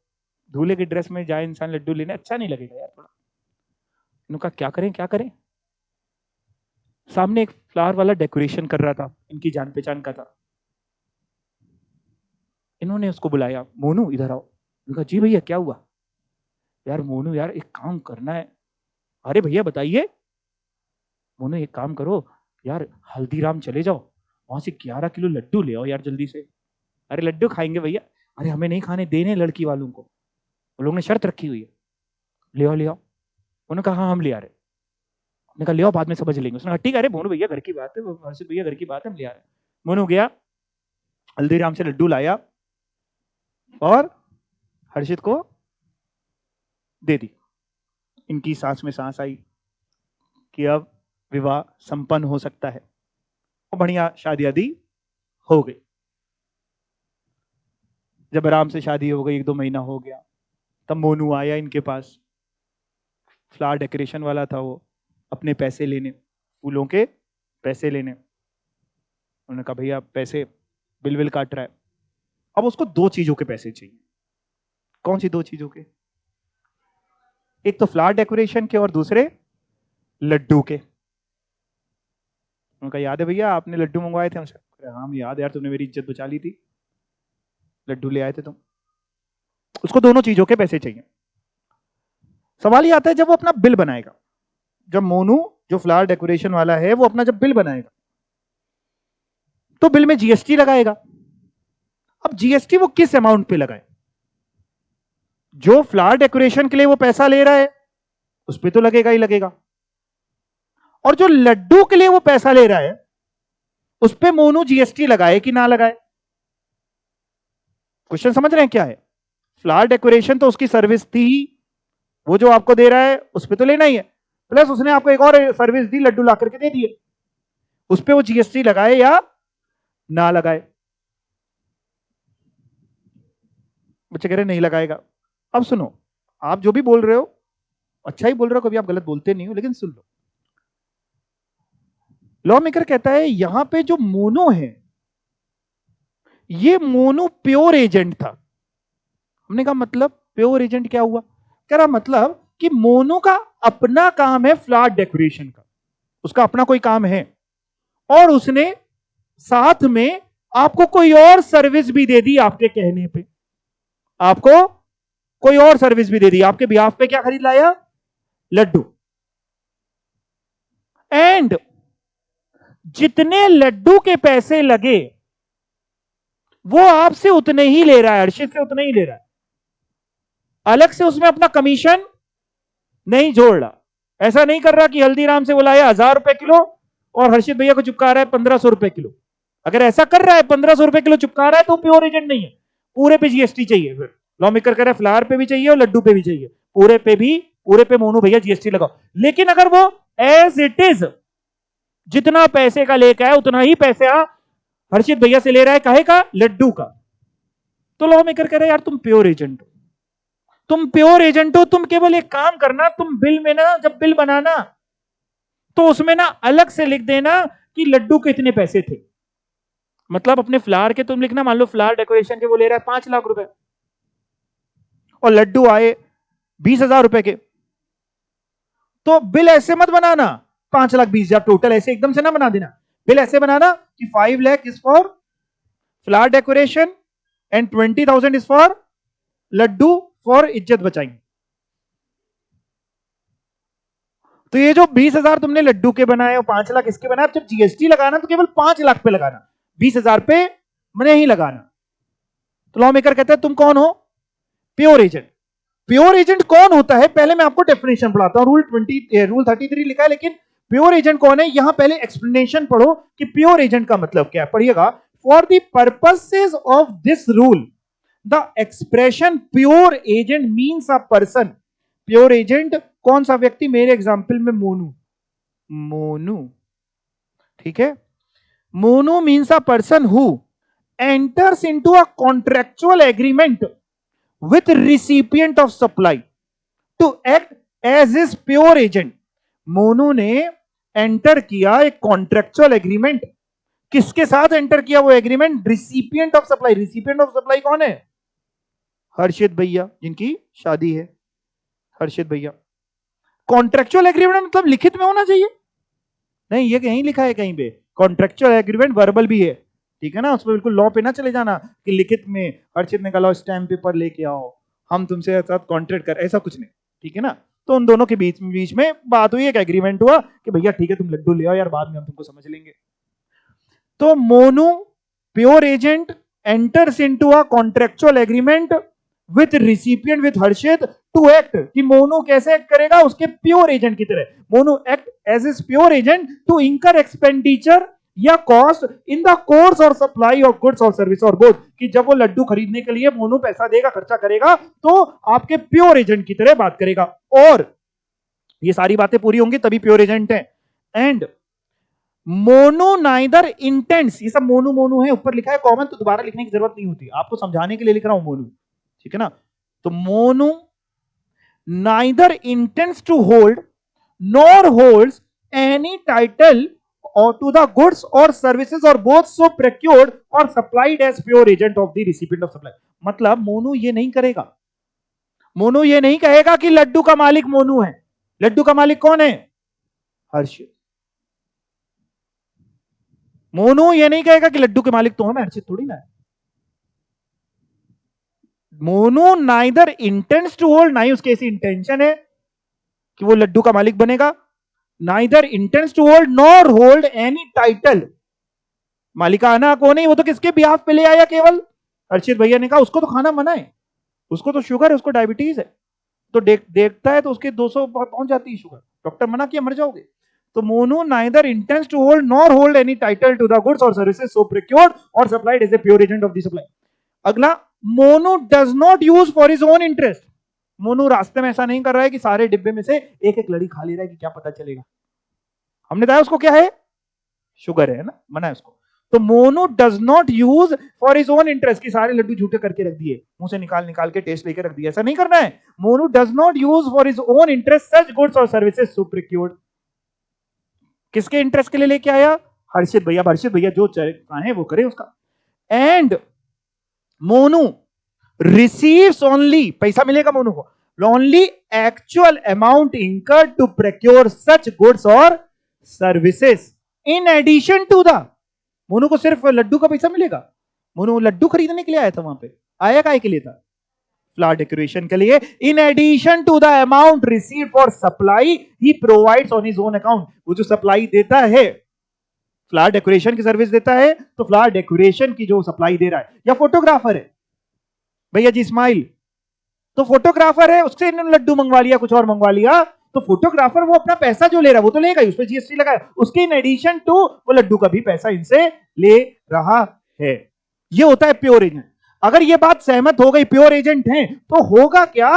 दूल्हे की ड्रेस में जाए इंसान लड्डू लेने, अच्छा नहीं लगेगा यार थोड़ा। इनका क्या करें, क्या करें? सामने एक फ्लावर वाला डेकोरेशन कर रहा था, इनकी जान पहचान का था। इन्होंने उसको बुलाया, मोनू इधर आओ। उनका जी भैया क्या हुआ? यार मोनू यार एक काम करना है। अरे भैया बताइए। मोनू एक काम करो यार, हल्दीराम चले जाओ, वहां से 11 किलो लड्डू ले आओ यार जल्दी से। अरे लड्डू खाएंगे भैया? अरे हमें नहीं खाने, देने लड़की वालों को, वो लोग ने शर्त रखी हुई है। ले आओ ले आओ। उन्होंने कहा हाँ हम ले आ रहे। उसने कहा ले आओ, बाद में समझ लेंगे। उसने कहा ठीक है, अरे मोनू भैया घर की बात है, हर्षित भैया घर की बात है, हम ले आ रहे हैं। मोनू गया, हल्दीराम से लड्डू लाया और हर्षित को दे दी। इनकी सांस में सांस आई कि अब विवाह संपन्न हो सकता है, और बढ़िया शादी आदि हो गई। जब आराम से शादी हो गई, 1-2 महीना हो गया, तब मोनू आया इनके पास, फ्लावर डेकोरेशन वाला था वो, अपने पैसे लेने, फूलों के पैसे लेने। उन्होंने कहा भैया पैसे, बिल विल काट रहा है। अब उसको 2 चीजों के पैसे चाहिए। कौन सी 2 चीजों के? एक तो फ्लावर डेकोरेशन के और दूसरे लड्डू के। उनका याद है भैया आपने लड्डू मंगवाए थे हमसे? हाँ याद है यार, तुमने मेरी इज्जत बचा ली थी, लड्डू ले आए थे तुम। उसको दोनों चीजों के पैसे चाहिए। सवाल ये आता है जब वो अपना बिल बनाएगा, जब मोनू जो फ्लावर डेकोरेशन वाला है वो अपना जब बिल बनाएगा तो बिल में जीएसटी लगाएगा। अब जीएसटी वो किस अमाउंट पे लगाए? जो फ्लावर डेकोरेशन के लिए वो पैसा ले रहा है उस पर तो लगेगा ही लगेगा, और जो लड्डू के लिए वो पैसा ले रहा है उस पर मोनू जीएसटी लगाए कि ना लगाए? क्वेश्चन समझ रहे हैं क्या है? फ्लावर डेकोरेशन तो उसकी सर्विस थी, वो जो आपको दे रहा है उस पर तो लेना ही है, प्लस उसने आपको एक और सर्विस दी, लड्डू ला करके दे दिए, उस पर वो जीएसटी लगाए या ना लगाए? बच्चे कह रहे नहीं लगाएगा। अब सुनो, आप जो भी बोल रहे हो अच्छा ही बोल रहे हो, कभी आप गलत बोलते नहीं हो, लेकिन सुन लो, लॉ मेकर कहता है यहां पे जो मोनो है ये मोनो प्योर एजेंट था। हमने कहा मतलब प्योर एजेंट क्या हुआ? कह रहा मतलब कि मोनो का अपना काम है फ्लावर डेकोरेशन का, उसका अपना कोई काम है, और उसने साथ में आपको कोई और सर्विस भी दे दी, आपके कहने पे आपको कोई और सर्विस भी दे दी, आपके बिहाफ पे क्या खरीद लाया? लड्डू। एंड जितने लड्डू के पैसे लगे वो आपसे उतने ही ले रहा है, हर्षित से उतने ही ले रहा है, अलग से उसमें अपना कमीशन नहीं जोड़ रहा। ऐसा नहीं कर रहा कि हल्दीराम से बुलाया 1000 रुपए किलो और हर्षित भैया को चिपका रहा है 1500 रुपए किलो। अगर ऐसा कर रहा है 1500 रुपए किलो चिपका रहा है तो प्योर एजेंट नहीं है, पूरे पे जीएसटी चाहिए। फिर लॉ मेकर कह रहा है फ्लावर पे भी चाहिए और लड्डू पे भी चाहिए, पूरे पे मोनू भैया जीएसटी लगाओ। लेकिन अगर वो एज इट इज जितना पैसे का लेकर है उतना ही पैसे हर्षित भैया से ले रहा है, काहे का? लड्डू का। तो लॉ मेकर कह रहा है यार तुम प्योर एजेंट हो, तुम प्योर एजेंट हो, तुम केवल एक काम करना, तुम बिल में ना जब बिल बनाना तो उसमें ना अलग से लिख देना कि लड्डू के इतने पैसे थे। मतलब अपने फ्लावर के तुम लिखना, मान लो फ्लावर डेकोरेशन के वो ले रहा है 5 लाख रुपए और लड्डू आए 20,000 रुपए के, तो बिल ऐसे मत बनाना 5,20,000 टोटल, ऐसे एकदम से ना बना देना। बिल ऐसे बनाना कि 5 lakh is for flower decoration and 20,000 is for laddu for इज्जत बचाएंगे। तो ये जो 20,000 तुमने लड्डू के बनाए और 5 लाख इसके बनाए, जब जीएसटी लगाना तो केवल 5 लाख पे लगाना, 20,000 पे मैंने ही लगाना। तो लॉ मेकर कहता है तुम कौन हो? Pure agent. प्योर एजेंट कौन होता है पहले मैं आपको डेफिनेशन पढ़ाता हूं, रूल 33 लिखा है, लेकिन प्योर एजेंट कौन है यहां पहले एक्सप्लेनेशन पढ़ो कि प्योर एजेंट का मतलब क्या है। पढ़िएगा, for the purposes of this rule the expression pure agent means a person. Pure agent कौन सा व्यक्ति? मेरे एग्जाम्पल में मोनू, ठीक है। Monu means a person who enters into a contractual agreement with recipient of supply to act as his pure agent। Monu ने enter किया एक कॉन्ट्रेक्चुअल एग्रीमेंट, किसके साथ एंटर किया वो agreement? Recipient of supply. Recipient of supply कौन है? हर्षित भैया, जिनकी शादी है, हर्षित भैया। कॉन्ट्रेक्चुअल एग्रीमेंट मतलब लिखित में होना चाहिए, नहीं ये कहीं लिखा है कहीं पे कॉन्ट्रेक्चुअल एग्रीमेंट वर्बल भी है, ठीक है ना, उसमें बिल्कुल लॉ पे ना चले जाना कि लिखित में हर्षित ने कहा स्टैम्प पेपर लेके आओ हम तुमसे साथ कॉन्ट्रैक्ट कर, ऐसा कुछ नहीं, ठीक है ना। तो उन दोनों के बीच में बात हुई, एक एग्रीमेंट हुआ कि भैया ठीक है तुम लड्डू ले आओ यार, बाद में हम तुमको समझ लेंगे। तो Monu pure agent enters into a contractual agreement with recipient with Harshit to act, कि मोनू कैसे एक्ट करेगा? उसके प्योर एजेंट की तरह। Monu act as is pure agent to incur expenditure या कॉस्ट इन द कोर्स और सप्लाई ऑफ गुड्स और सर्विस, और बोथ कि जब वो लड्डू खरीदने के लिए मोनू पैसा देगा, खर्चा करेगा, तो आपके प्योर एजेंट की तरह बात करेगा। और ये सारी बातें पूरी होंगी तभी प्योर एजेंट है। एंड मोनू नाइदर इंटेंट्स, ये सब मोनू मोनू है, ऊपर लिखा है कॉमन, तो दोबारा लिखने की जरूरत नहीं होती, आपको समझाने के लिए लिख रहा हूं मोनू, ठीक है ना। तो Monu neither intends to hold nor holds any title or to the goods or services or both so procured or supplied as pure agent of the recipient of supply। मतलब मोनू ये नहीं करेगा, मोनू ये नहीं कहेगा कि लड्डू का मालिक मोनू है। लड्डू का मालिक कौन है? हर्षित। मोनू ये नहीं कहेगा कि लड्डू के मालिक तो हम, हर्षित थोड़ी ना है। Monu neither intends to hold, ना ही उसके ऐसी इंटेंशन है कि वो लड्डू का मालिक बनेगा, neither intends to hold nor hold any title. मालिकाना को नहीं, वो तो किसके बिहाफ पे ले आया केवल? हर्षित भैया ने कहा उसको तो खाना मना है, उसको तो शुगर है, उसको डायबिटीज है, तो देखता है तो उसके 200 पहुंच जाती है शुगर, डॉक्टर मना किया मर जाओगे। तो Monu neither intends to hold nor hold any title to the goods और services so procured or supplied as a pure agent of the supply. अगला, Monu does not use for his own interest. Monu रास्ते में ऐसा नहीं कर रहा है कि सारे डिब्बे में से एक एक लड़ी खा ले रहा है कि क्या पता चलेगा। हमने बताया उसको क्या है, शुगर है ना, मना है उसको। तो Monu does not use for his own interest की सारे लड्डू झूठे करके रख दिए, मुंह से निकाल निकाल के टेस्ट लेके रख दिया, ऐसा नहीं करना है। Monu does not use for his own interest such goods और सर्विसेज सो प्रोक्योर्ड। किसके इंटरेस्ट के लिए लेके आया, हर्षित भैया, हर्षित भैया जो चाहे वो करे उसका। एंड मोनू रिसीव्स ओनली, पैसा मिलेगा मोनू को, only actual amount incurred to procure such goods और services in addition to the. Monu को सिर्फ लड्डू का पैसा मिलेगा, मोनू लड्डू खरीदने के लिए आया था वहां पे, आया काय के लिए था, फ्लावर डेकोरेशन के लिए। In addition to the amount received for supply he provides on his own account. वो जो सप्लाई देता है, फ्लावर डेकोरेशन की सर्विस देता है, तो फ्लावर डेकोरेशन की जो सप्लाई दे रहा है, या फोटोग्राफर है भैया जी स्माइल, तो फोटोग्राफर है, उससे इन्होंने लड्डू मंगवा लिया, कुछ और मंगवा लिया, तो फोटोग्राफर वो अपना पैसा जो ले रहा है वो तो लेगा ही, उस पर जीएसटी लगाया, उसके इन एडिशन टू वो लड्डू का भी पैसा इनसे ले रहा है। ये होता है प्योर एजेंट। अगर ये बात सहमत हो गई प्योर एजेंट है, तो होगा क्या,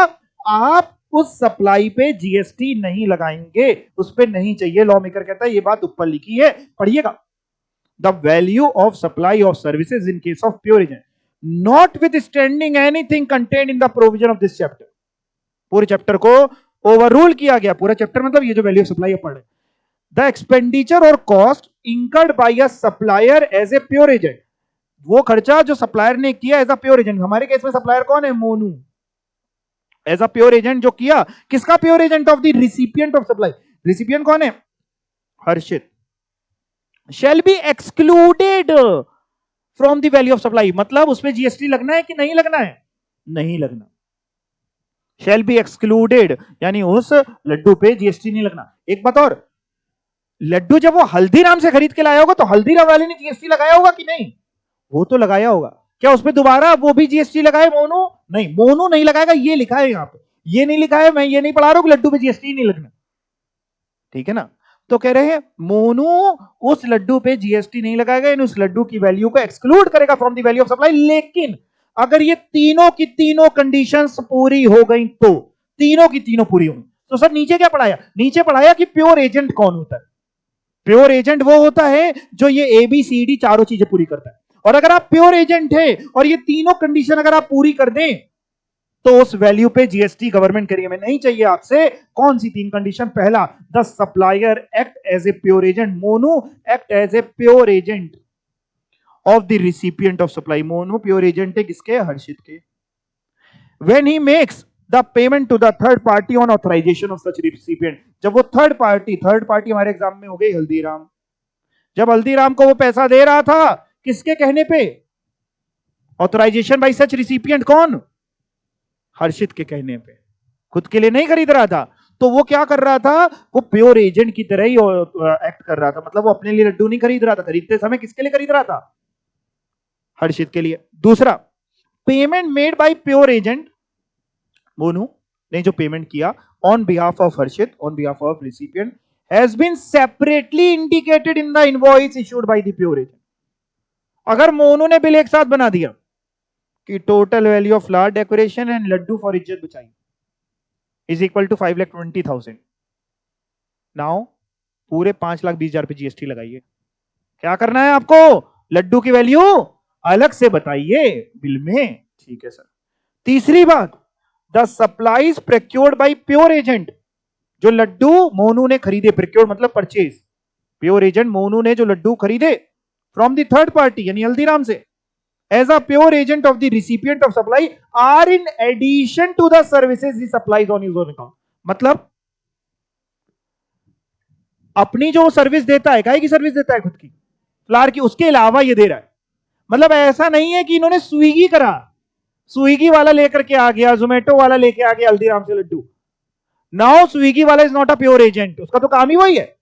आप उस सप्लाई पे जीएसटी नहीं लगाएंगे, उस पे नहीं चाहिए। लॉ मेकर कहता है ये बात ऊपर लिखी है, पढ़िएगा। The value of supply of services in case of pure agent notwithstanding anything contained in the provision of this chapter। पूरे चैप्टर को ओवररूल किया गया, पूरा चैप्टर मतलब ये जो वैल्यू ऑफ सप्लाई पढ़ रहे, the expenditure or cost incurred by a supplier as a pure agent, वो खर्चा जो सप्लायर ने किया एज अ प्योर एजेंट। हमारे केस में सप्लायर कौन है, Monu, as a pure agent जो किया, किसका pure agent, of the recipient of supply. Recipient कौन है, Harshit. Shall be excluded from the value of supply, मतलब उसमें जीएसटी लगना है कि नहीं लगना है, नहीं लगना। शैल बी एक्सक्लूडेड यानी उस लड्डू पे जीएसटी नहीं लगना। एक बात और, लड्डू जब वो हल्दीराम से खरीद के लाया होगा तो हल्दीराम वाले ने जीएसटी लगाया होगा कि नहीं, वो तो लगाया होगा। क्या उसपे दोबारा वो भी जीएसटी लगाए मोनू, नहीं, मोनू नहीं लगाएगा, ये लिखा है यहां पे, ये नहीं लिखा है, मैं ये नहीं पढ़ा रहा हूं कि लड्डू पे जीएसटी नहीं लगना, ठीक है ना। तो कह रहे हैं मोनू उस लड्डू पे जीएसटी नहीं लगाएगा, यानी उस लड्डू की वैल्यू को एक्सक्लूड करेगा from the value of supply. लेकिन अगर ये तीनों की तीनों कंडीशंस पूरी हो गई, तो तीनों की तीनों पूरी हो गई, तो सर नीचे क्या पढ़ाया, नीचे पढ़ाया कि प्योर एजेंट कौन होता है। प्योर एजेंट वो होता है जो ये एबीसीडी चारों चीजें पूरी करता है। और अगर आप प्योर एजेंट है और ये तीनों कंडीशन अगर आप पूरी कर दें, तो उस वैल्यू पे जीएसटी गवर्नमेंट करिए। में नहीं चाहिए आपसे कौन सी तीन कंडीशन, पहला, the supplier act as a pure agent, Monu act as a pure agent of the recipient of supply. Monu pure agent है किसके, हर्षित के। When he makes the payment to the third party on authorization of such recipient, जब वो third party हमारे exam में हो गई हल्दीराम, जब हल्दीराम को वो पैसा दे रहा था किसके कहने पे, ऑथराइजेशन बाय सच रिसिपिएंट, कौन, हर्षित के कहने पे, खुद के लिए नहीं खरीद रहा था। तो वो क्या कर रहा था, वो प्योर एजेंट की तरह ही एक्ट कर रहा था, मतलब वो अपने लिए लड्डू नहीं खरीद रहा था, खरीदते समय किसके लिए खरीद रहा था, हर्षित के लिए। दूसरा, payment made by pure agent, Monu ने जो पेमेंट किया on behalf of Harshit, on behalf of recipient, has been separately indicated in the invoice issued by the pure agent. अगर मोनू ने बिल एक साथ बना दिया कि total value of flower decoration and laddu for इज्जत बचाई इज इक्वल टू 5,20,000, नाउ पूरे 5,20,000 पे जीएसटी लगाइए। क्या करना है आपको, लड्डू की वैल्यू अलग से बताइए बिल में, ठीक है सर। तीसरी बात, the supplies procured by pure agent, जो लड्डू मोनू ने खरीदे, प्रोक्योर्ड मतलब परचेज, प्योर एजेंट मोनू ने जो लड्डू खरीदे फ्रॉम द थर्ड पार्टी यानी हल्दीराम से, as a pure agent of the recipient of supply are in addition to the services he supplies on his own account। मतलब अपनी जो सर्विस देता है, काहे की सर्विस देता है, खुद की फ्लावर की, उसके अलावा ये दे रहा है। मतलब ऐसा नहीं है कि इन्होंने स्विगी करा, स्विगी वाला लेकर के आ गया, जोमेटो वाला लेके आ गया हल्दीराम से लड्डू, नाउ स्विगी वाला is not a pure agent, उसका तो काम ही वही है।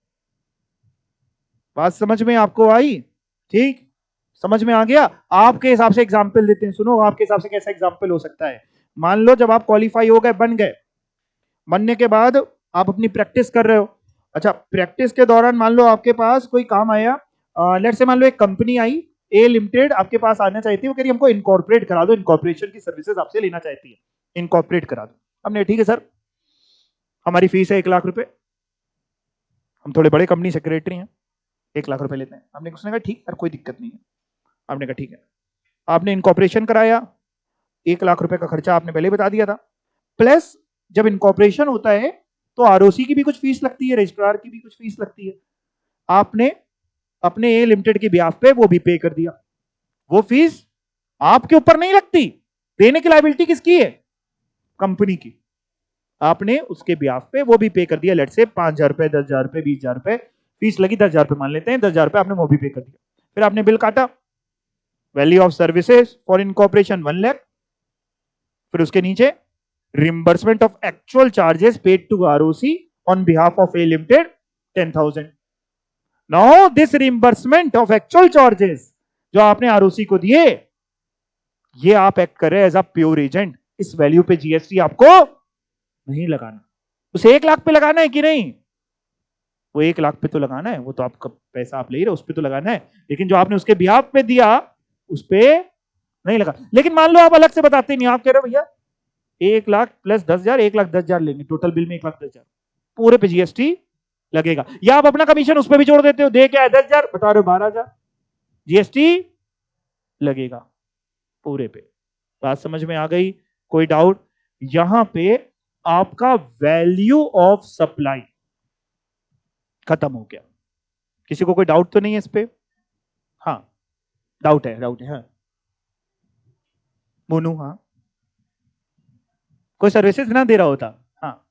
बात समझ में आपको आई, ठीक, समझ में आ गया। आपके हिसाब से एग्जाम्पल देते हैं, सुनो आपके हिसाब से कैसा एग्जाम्पल हो सकता है। मान लो जब आप क्वालिफाई हो गए, बन गए, बनने के बाद आप अपनी प्रैक्टिस कर रहे हो। अच्छा, प्रैक्टिस के दौरान मान लो आपके पास कोई काम आया, लेट्स से मान लो एक कंपनी आई ए लिमिटेड आपके पास आना चाहती है, वो कह रही है हमको इनकॉर्पोरेट करा दो, इनकॉर्पोरेशन की सर्विसेज आपसे लेना चाहती है, इनकॉर्पोरेट करा दो। हमने ठीक है सर, हमारी फीस है 1 लाख रुपए, हम थोड़े बड़े कंपनी सेक्रेटरी हैं, 1 लाख रुपए लेते हैं। हमने उसने कहा ठीक सर, कोई दिक्कत नहीं है। आपने कहा ठीक है, आपने इनकॉर्पोरेशन कराया, 1 लाख रुपए का खर्चा आपने पहले बता दिया था, प्लस जब इनकॉर्पोरेशन होता है तो आरओसी की भी कुछ फीस लगती है, रजिस्ट्रार की भी कुछ फीस लगती है। आपने अपने ए लिमिटेड के ब्याह पे वो भी पे कर दिया। वो फीस आपके ऊपर नहीं लगती, देने की लायबिलिटी किसकी है? कंपनी की। आपने उसके ब्याह पे वो भी पे कर दिया, लेट से 5,000 रुपए, 10,000 रुपए, 20,000 रुपए फीस लगी, 10,000 रुपए मान लेते हैं, 10,000 रुपए आपने वो भी पे कर दिया। फिर आपने बिल काटा, value of services for incorporation 1 lakh, फिर उसके नीचे reimbursement of actual charges paid to ROC on behalf of A Limited 10,000. Now this reimbursement of actual charges जो आपने ROC को दिए, ये आप एक्ट कर रहे हैं एज अ प्योर एजेंट। इस वैल्यू पे जीएसटी आपको नहीं लगाना। उस 1 लाख पे लगाना है कि नहीं? वो 1 लाख पे तो लगाना है, वो तो आपका पैसा आप ले रहे हो, उस पे तो लगाना है, लेकिन जो आपने उसके बिहाफ पे दिया उस पे नहीं लगा। लेकिन मान लो आप अलग से बताते नहीं, आप कह रहे हो भैया 1 लाख प्लस 10,000, 1,10,000 लेंगे, टोटल बिल में 1,10,000, पूरे पे जीएसटी लगेगा। या आप अपना कमीशन उस पर भी जोड़ देते हो, दे क्या है 10,000, बता रहे हो 12,000, जीएसटी लगेगा पूरे पे। बात समझ में आ गई? कोई डाउट? यहां पे आपका वैल्यू ऑफ सप्लाई खत्म हो गया। किसी को कोई डाउट तो नहीं है इस पे? हाँ, डाउट है, डाउट है। हाँ मोनू, हाँ कोई सर्विसेज ना दे रहा होता। हाँ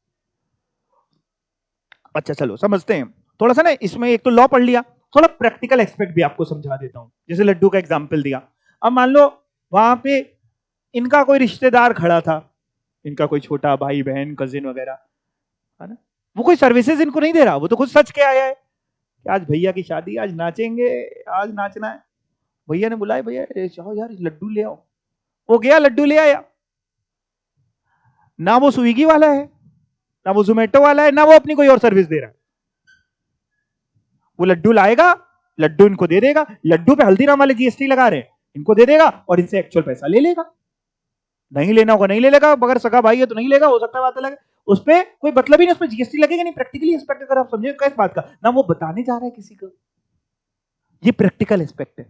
अच्छा चलो समझते हैं थोड़ा सा ना इसमें। एक तो लॉ पढ़ लिया, थोड़ा प्रैक्टिकल एस्पेक्ट भी आपको समझा देता हूं। जैसे लड्डू का एग्जांपल दिया, अब मान लो वहां पे इनका कोई रिश्तेदार खड़ा था, इनका कोई छोटा भाई बहन कजिन वगैरह, है ना, वो कोई सर्विसेज इनको नहीं दे रहा, वो तो खुद सच के आया है कि आज भैया की शादी, आज नाचेंगे, आज नाचना है, भैया ने बुलाया, भैया जाओ यार लड्डू ले आओ। वो गया, लड्डू ले आया। ना वो स्विगी वाला है, ना वो जोमेटो वाला है, ना वो अपनी कोई और सर्विस दे रहा है। वो लड्डू लाएगा, लड्डू इनको दे देगा, लड्डू पे हल्दीराम वाले जीएसटी लगा रहे हैं, इनको दे देगा और इनसे एक्चुअल पैसा ले लेगा। नहीं लेना होगा नहीं ले लेगा, अगर सगा भाई है तो नहीं लेगा, हो सकता है बात अलग है, उस पर कोई मतलब ही नहीं, उस पर जीएसटी लगेगा नहीं। प्रैक्टिकली एस्पेक्ट अगर आप समझे किस बात का, ना वो बताने जा रहा है किसी को, ये प्रैक्टिकल एस्पेक्ट है,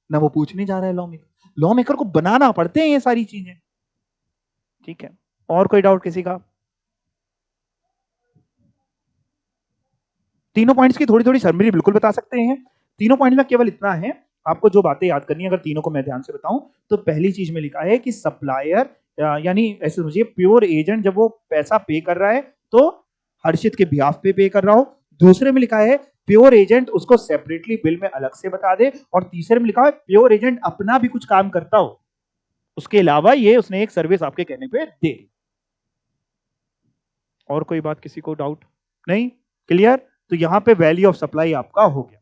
ना वो पूछने जा रहा है लॉ मेकर। लॉ मेकर को बनाना पड़ते हैं ये सारी चीजें। ठीक है, और कोई डाउट किसी का? तीनों पॉइंट्स की थोड़ी थोड़ी समरी बिल्कुल बता सकते हैं। तीनों पॉइंट में केवल इतना है, आपको जो बातें याद करनी है, अगर तीनों को मैं ध्यान से बताऊं तो पहली चीज में लिखा है कि सप्लायर यानी ऐसे समझिए प्योर एजेंट जब वो पैसा पे कर रहा है तो हर्षित के बिहाफ पे कर रहा हो। दूसरे में लिखा है प्योर एजेंट उसको सेपरेटली बिल में अलग से बता दे। और तीसरे में लिखा है प्योर एजेंट अपना भी कुछ काम करता हो, उसके अलावा ये उसने एक सर्विस आपके कहने पे दे दी। और कोई बात किसी को डाउट नहीं? क्लियर? तो यहां पे वैल्यू ऑफ सप्लाई आपका हो गया।